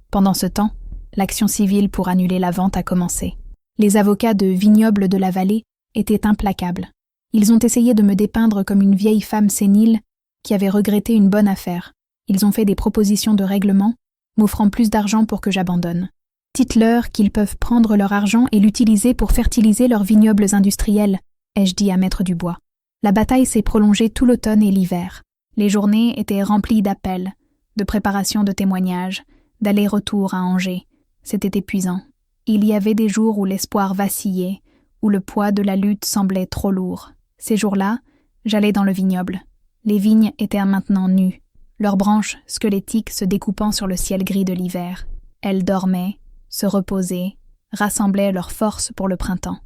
Pendant ce temps, l'action civile pour annuler la vente a commencé. Les avocats de Vignoble de la Vallée étaient implacables. Ils ont essayé de me dépeindre comme une vieille femme sénile qui avait regretté une bonne affaire. Ils ont fait des propositions de règlement, m'offrant plus d'argent pour que j'abandonne. Dites-leur qu'ils peuvent prendre leur argent et l'utiliser pour fertiliser leurs vignobles industriels, ai-je dit à Maître Dubois. La bataille s'est prolongée tout l'automne et l'hiver. Les journées étaient remplies d'appels, de préparation de témoignages, d'aller-retour à Angers. C'était épuisant. Il y avait des jours où l'espoir vacillait, où le poids de la lutte semblait trop lourd. Ces jours-là, j'allais dans le vignoble. Les vignes étaient maintenant nues, leurs branches squelettiques se découpant sur le ciel gris de l'hiver. Elles dormaient, se reposaient, rassemblaient leurs forces pour le printemps.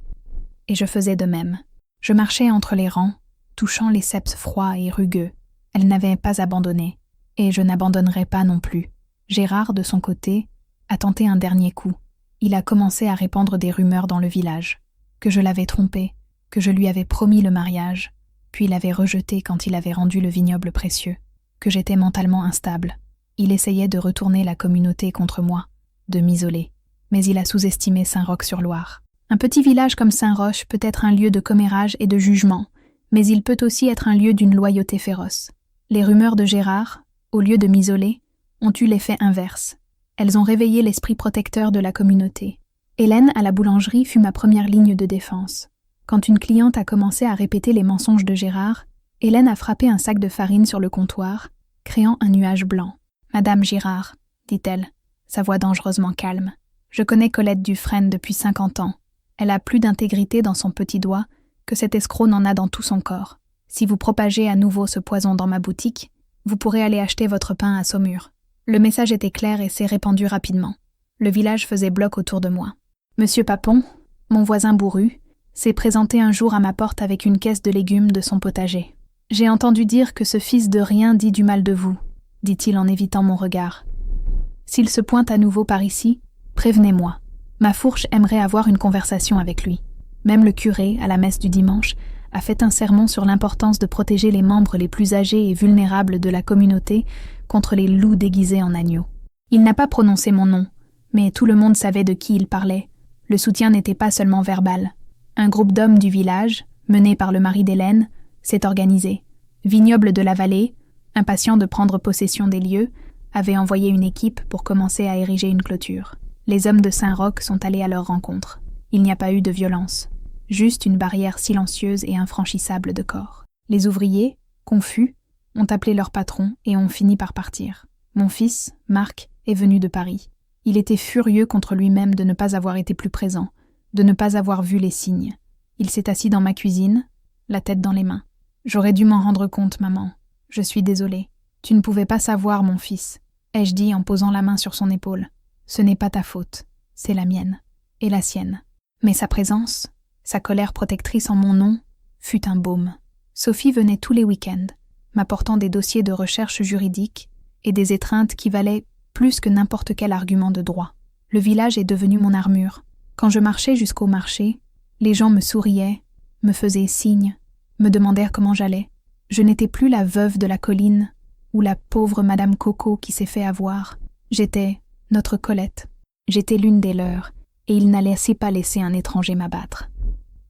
Et je faisais de même. Je marchais entre les rangs, touchant les ceps froids et rugueux. Elles n'avaient pas abandonné, et je n'abandonnerai pas non plus. Gérard, de son côté, a tenté un dernier coup. Il a commencé à répandre des rumeurs dans le village, que je l'avais trompé, que je lui avais promis le mariage, puis l'avait rejeté quand il avait rendu le vignoble précieux, que j'étais mentalement instable. Il essayait de retourner la communauté contre moi, de m'isoler, mais il a sous-estimé Saint-Roch-sur-Loire. Un petit village comme Saint-Roch peut être un lieu de commérage et de jugement, mais il peut aussi être un lieu d'une loyauté féroce. Les rumeurs de Gérard, au lieu de m'isoler, ont eu l'effet inverse. Elles ont réveillé l'esprit protecteur de la communauté. Hélène, à la boulangerie, fut ma première ligne de défense. Quand une cliente a commencé à répéter les mensonges de Gérard, Hélène a frappé un sac de farine sur le comptoir, créant un nuage blanc. « Madame Girard, dit-elle, sa voix dangereusement calme. Je connais Colette Dufresne depuis 50 ans. Elle a plus d'intégrité dans son petit doigt que cet escroc n'en a dans tout son corps. Si vous propagez à nouveau ce poison dans ma boutique, vous pourrez aller acheter votre pain à Saumur. » Le message était clair et s'est répandu rapidement. Le village faisait bloc autour de moi. Monsieur Papon, mon voisin bourru, s'est présenté un jour à ma porte avec une caisse de légumes de son potager. « J'ai entendu dire que ce fils de rien dit du mal de vous, » dit-il en évitant mon regard. « S'il se pointe à nouveau par ici, prévenez-moi. Ma fourche aimerait avoir une conversation avec lui. » Même le curé, à la messe du dimanche, a fait un sermon sur l'importance de protéger les membres les plus âgés et vulnérables de la communauté contre les loups déguisés en agneaux. Il n'a pas prononcé mon nom, mais tout le monde savait de qui il parlait. Le soutien n'était pas seulement verbal. Un groupe d'hommes du village, mené par le mari d'Hélène, s'est organisé. Vignoble de la Vallée, impatient de prendre possession des lieux, avait envoyé une équipe pour commencer à ériger une clôture. Les hommes de Saint-Roch sont allés à leur rencontre. Il n'y a pas eu de violence, juste une barrière silencieuse et infranchissable de corps. Les ouvriers, confus, ont appelé leur patron et ont fini par partir. Mon fils, Marc, est venu de Paris. Il était furieux contre lui-même de ne pas avoir été plus présent, de ne pas avoir vu les signes. Il s'est assis dans ma cuisine, la tête dans les mains. « J'aurais dû m'en rendre compte, maman. Je suis désolée. Tu ne pouvais pas savoir, mon fils, » ai-je dit en posant la main sur son épaule. « Ce n'est pas ta faute, c'est la mienne. Et la sienne. » Mais sa présence, sa colère protectrice en mon nom, fut un baume. Sophie venait tous les week-ends, m'apportant des dossiers de recherche juridique et des étreintes qui valaient plus que n'importe quel argument de droit. Le village est devenu mon armure. Quand je marchais jusqu'au marché, les gens me souriaient, me faisaient signe, me demandèrent comment j'allais. Je n'étais plus la veuve de la colline ou la pauvre Madame Coco qui s'est fait avoir. J'étais notre Colette. J'étais l'une des leurs, et ils n'allaient pas laisser un étranger m'abattre.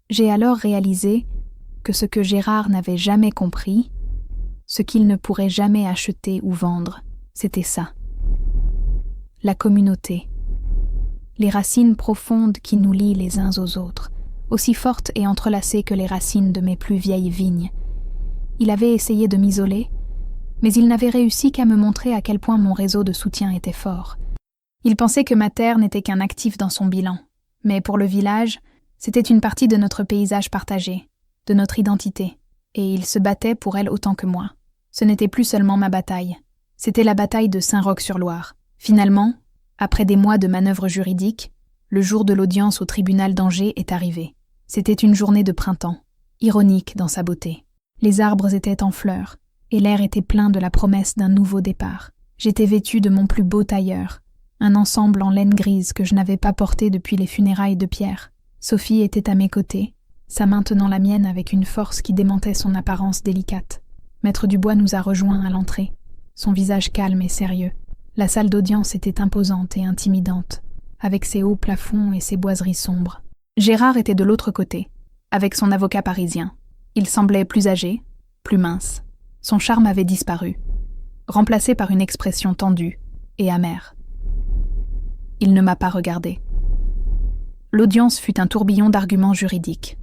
J'ai alors réalisé que ce que Gérard n'avait jamais compris, ce qu'il ne pourrait jamais acheter ou vendre, c'était ça. La communauté. Les racines profondes qui nous lient les uns aux autres, aussi fortes et entrelacées que les racines de mes plus vieilles vignes. Il avait essayé de m'isoler, mais il n'avait réussi qu'à me montrer à quel point mon réseau de soutien était fort. Il pensait que ma terre n'était qu'un actif dans son bilan, mais pour le village, c'était une partie de notre paysage partagé, de notre identité, et il se battait pour elle autant que moi. Ce n'était plus seulement ma bataille, c'était la bataille de Saint-Roch-sur-Loire. Finalement, après des mois de manœuvres juridiques, le jour de l'audience au tribunal d'Angers est arrivé. C'était une journée de printemps, ironique dans sa beauté. Les arbres étaient en fleurs, et l'air était plein de la promesse d'un nouveau départ. J'étais vêtue de mon plus beau tailleur, un ensemble en laine grise que je n'avais pas porté depuis les funérailles de Pierre. Sophie était à mes côtés, sa main tenant la mienne avec une force qui démentait son apparence délicate. Maître Dubois nous a rejoints à l'entrée, son visage calme et sérieux. La salle d'audience était imposante et intimidante, avec ses hauts plafonds et ses boiseries sombres. Gérard était de l'autre côté, avec son avocat parisien. Il semblait plus âgé, plus mince. Son charme avait disparu, remplacé par une expression tendue et amère. Il ne m'a pas regardé. L'audience fut un tourbillon d'arguments juridiques.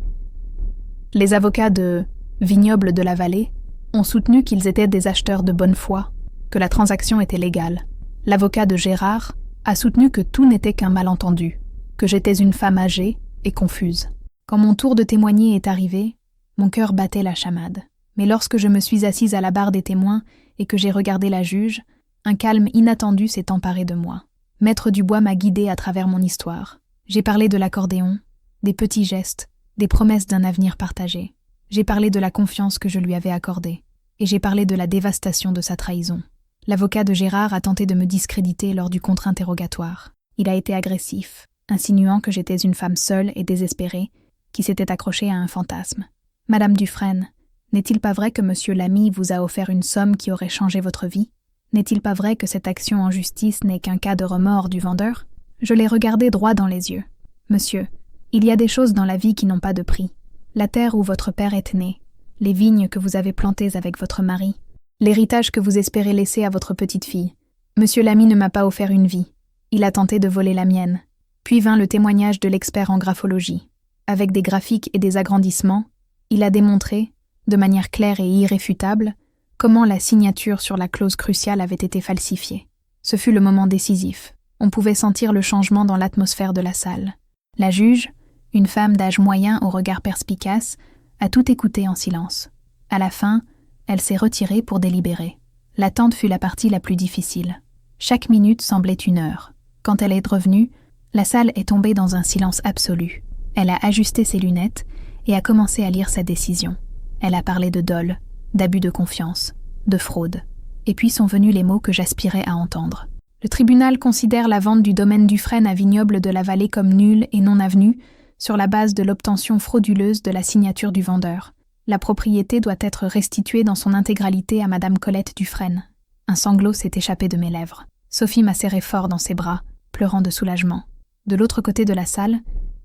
Les avocats de Vignoble de la Vallée ont soutenu qu'ils étaient des acheteurs de bonne foi, que la transaction était légale. L'avocat de Gérard a soutenu que tout n'était qu'un malentendu, que j'étais une femme âgée et confuse. Quand mon tour de témoigner est arrivé, mon cœur battait la chamade. Mais lorsque je me suis assise à la barre des témoins et que j'ai regardé la juge, un calme inattendu s'est emparé de moi. Maître Dubois m'a guidée à travers mon histoire. J'ai parlé de l'accordéon, des petits gestes, des promesses d'un avenir partagé. J'ai parlé de la confiance que je lui avais accordée. Et j'ai parlé de la dévastation de sa trahison. L'avocat de Gérard a tenté de me discréditer lors du contre-interrogatoire. Il a été agressif, insinuant que j'étais une femme seule et désespérée, qui s'était accrochée à un fantasme. « Madame Dufresne, n'est-il pas vrai que Monsieur Lamy vous a offert une somme qui aurait changé votre vie? N'est-il pas vrai que cette action en justice n'est qu'un cas de remords du vendeur ?» Je l'ai regardé droit dans les yeux. « Monsieur, il y a des choses dans la vie qui n'ont pas de prix. La terre où votre père est né, les vignes que vous avez plantées avec votre mari, l'héritage que vous espérez laisser à votre petite-fille. Monsieur Lamy ne m'a pas offert une vie. Il a tenté de voler la mienne. » Puis vint le témoignage de l'expert en graphologie. Avec des graphiques et des agrandissements, il a démontré, de manière claire et irréfutable, comment la signature sur la clause cruciale avait été falsifiée. Ce fut le moment décisif. On pouvait sentir le changement dans l'atmosphère de la salle. La juge, une femme d'âge moyen au regard perspicace, a tout écouté en silence. À la fin, elle s'est retirée pour délibérer. L'attente fut la partie la plus difficile. Chaque minute semblait une heure. Quand elle est revenue, la salle est tombée dans un silence absolu. Elle a ajusté ses lunettes et a commencé à lire sa décision. Elle a parlé de dol, d'abus de confiance, de fraude. Et puis sont venus les mots que j'aspirais à entendre. Le tribunal considère la vente du domaine Dufresne à Vignoble de la Vallée comme nulle et non avenue sur la base de l'obtention frauduleuse de la signature du vendeur. La propriété doit être restituée dans son intégralité à Madame Colette Dufresne. Un sanglot s'est échappé de mes lèvres. Sophie m'a serré fort dans ses bras, pleurant de soulagement. De l'autre côté de la salle,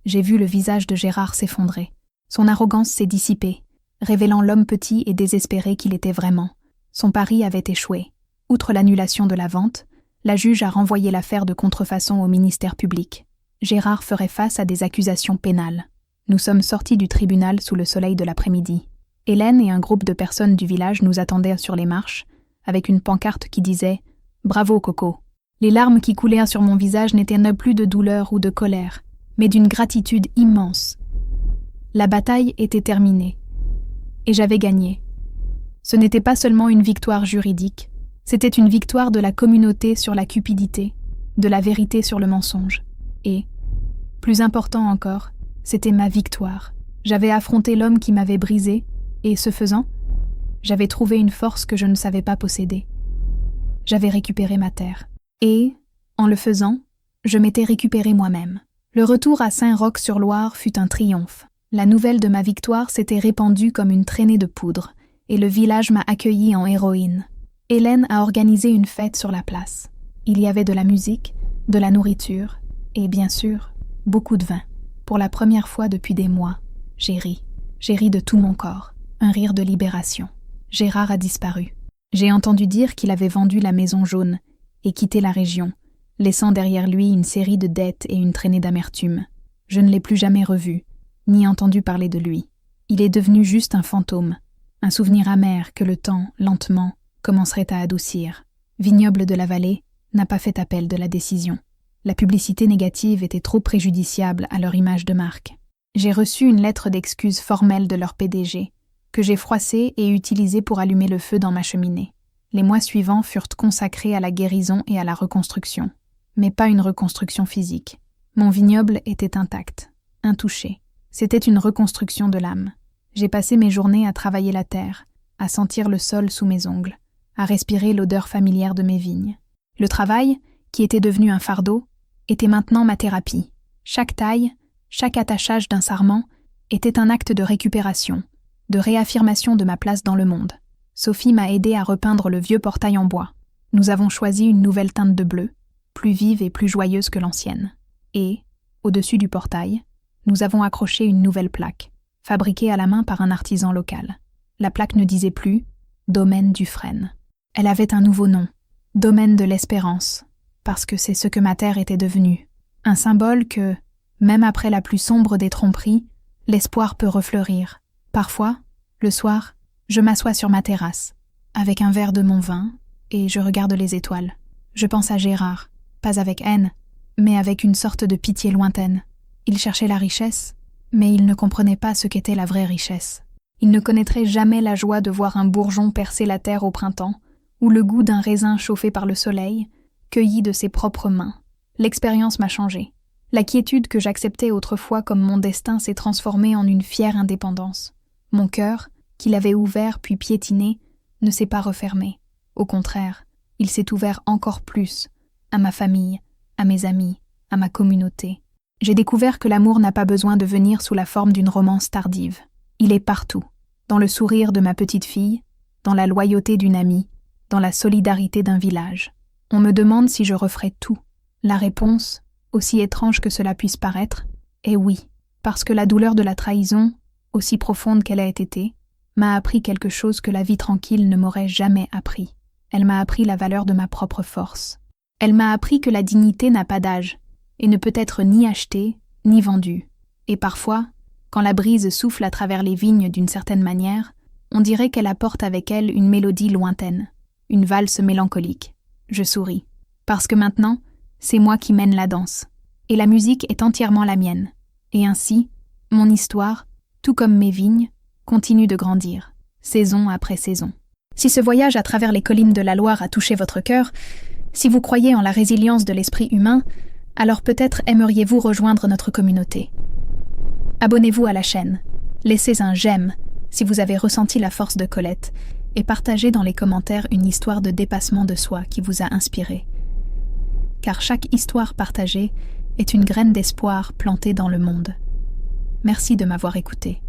j'ai vu le visage de Gérard s'effondrer. Son arrogance s'est dissipée, révélant l'homme petit et désespéré qu'il était vraiment. Son pari avait échoué. Outre l'annulation de la vente, la juge a renvoyé l'affaire de contrefaçon au ministère public. Gérard ferait face à des accusations pénales. Nous sommes sortis du tribunal sous le soleil de l'après-midi. Hélène et un groupe de personnes du village nous attendaient sur les marches, avec une pancarte qui disait « Bravo, Coco ». Les larmes qui coulaient sur mon visage n'étaient plus de douleur ou de colère, mais d'une gratitude immense. La bataille était terminée, et j'avais gagné. Ce n'était pas seulement une victoire juridique, c'était une victoire de la communauté sur la cupidité, de la vérité sur le mensonge. Et, plus important encore, c'était ma victoire. J'avais affronté l'homme qui m'avait brisé, et ce faisant, j'avais trouvé une force que je ne savais pas posséder. J'avais récupéré ma terre. Et, en le faisant, je m'étais récupéré moi-même. Le retour à Saint-Roch-sur-Loire fut un triomphe. La nouvelle de ma victoire s'était répandue comme une traînée de poudre, et le village m'a accueillie en héroïne. Hélène a organisé une fête sur la place. Il y avait de la musique, de la nourriture, et bien sûr, beaucoup de vin. Pour la première fois depuis des mois, j'ai ri. J'ai ri de tout mon corps, un rire de libération. Gérard a disparu. J'ai entendu dire qu'il avait vendu la maison jaune et quitté la région, laissant derrière lui une série de dettes et une traînée d'amertume. Je ne l'ai plus jamais revu, ni entendu parler de lui. Il est devenu juste un fantôme, un souvenir amer que le temps, lentement, commencerait à adoucir. Vignoble de la Vallée n'a pas fait appel de la décision. La publicité négative était trop préjudiciable à leur image de marque. J'ai reçu une lettre d'excuse formelle de leur PDG, que j'ai froissée et utilisée pour allumer le feu dans ma cheminée. Les mois suivants furent consacrés à la guérison et à la reconstruction, mais pas une reconstruction physique. Mon vignoble était intact, intouché. C'était une reconstruction de l'âme. J'ai passé mes journées à travailler la terre, à sentir le sol sous mes ongles, à respirer l'odeur familière de mes vignes. Le travail, qui était devenu un fardeau, était maintenant ma thérapie. Chaque taille, chaque attachage d'un sarment était un acte de récupération, de réaffirmation de ma place dans le monde. Sophie m'a aidé à repeindre le vieux portail en bois. Nous avons choisi une nouvelle teinte de bleu, plus vive et plus joyeuse que l'ancienne. Et, au-dessus du portail, nous avons accroché une nouvelle plaque, fabriquée à la main par un artisan local. La plaque ne disait plus « Domaine Dufresne ». Elle avait un nouveau nom, « Domaine de l'Espérance », parce que c'est ce que ma terre était devenue. Un symbole que, même après la plus sombre des tromperies, l'espoir peut refleurir. Parfois, le soir, je m'assois sur ma terrasse, avec un verre de mon vin, et je regarde les étoiles. Je pense à Gérard, pas avec haine, mais avec une sorte de pitié lointaine. Il cherchait la richesse, mais il ne comprenait pas ce qu'était la vraie richesse. Il ne connaîtrait jamais la joie de voir un bourgeon percer la terre au printemps, ou le goût d'un raisin chauffé par le soleil, cueilli de ses propres mains. L'expérience m'a changé. La quiétude que j'acceptais autrefois comme mon destin s'est transformée en une fière indépendance. Mon cœur, qu'il avait ouvert puis piétiné, ne s'est pas refermé. Au contraire, il s'est ouvert encore plus, à ma famille, à mes amis, à ma communauté. J'ai découvert que l'amour n'a pas besoin de venir sous la forme d'une romance tardive. Il est partout, dans le sourire de ma petite fille, dans la loyauté d'une amie, dans la solidarité d'un village. On me demande si je referai tout. La réponse, aussi étrange que cela puisse paraître, est oui, parce que la douleur de la trahison, aussi profonde qu'elle ait été, m'a appris quelque chose que la vie tranquille ne m'aurait jamais appris. Elle m'a appris la valeur de ma propre force. Elle m'a appris que la dignité n'a pas d'âge, et ne peut être ni achetée, ni vendue. Et parfois, quand la brise souffle à travers les vignes d'une certaine manière, on dirait qu'elle apporte avec elle une mélodie lointaine, une valse mélancolique. Je souris, parce que maintenant, c'est moi qui mène la danse, et la musique est entièrement la mienne. Et ainsi, mon histoire, tout comme mes vignes, continue de grandir, saison après saison. Si ce voyage à travers les collines de la Loire a touché votre cœur, si vous croyez en la résilience de l'esprit humain, alors peut-être aimeriez-vous rejoindre notre communauté. Abonnez-vous à la chaîne, laissez un j'aime si vous avez ressenti la force de Colette et partagez dans les commentaires une histoire de dépassement de soi qui vous a inspiré. Car chaque histoire partagée est une graine d'espoir plantée dans le monde. Merci de m'avoir écouté.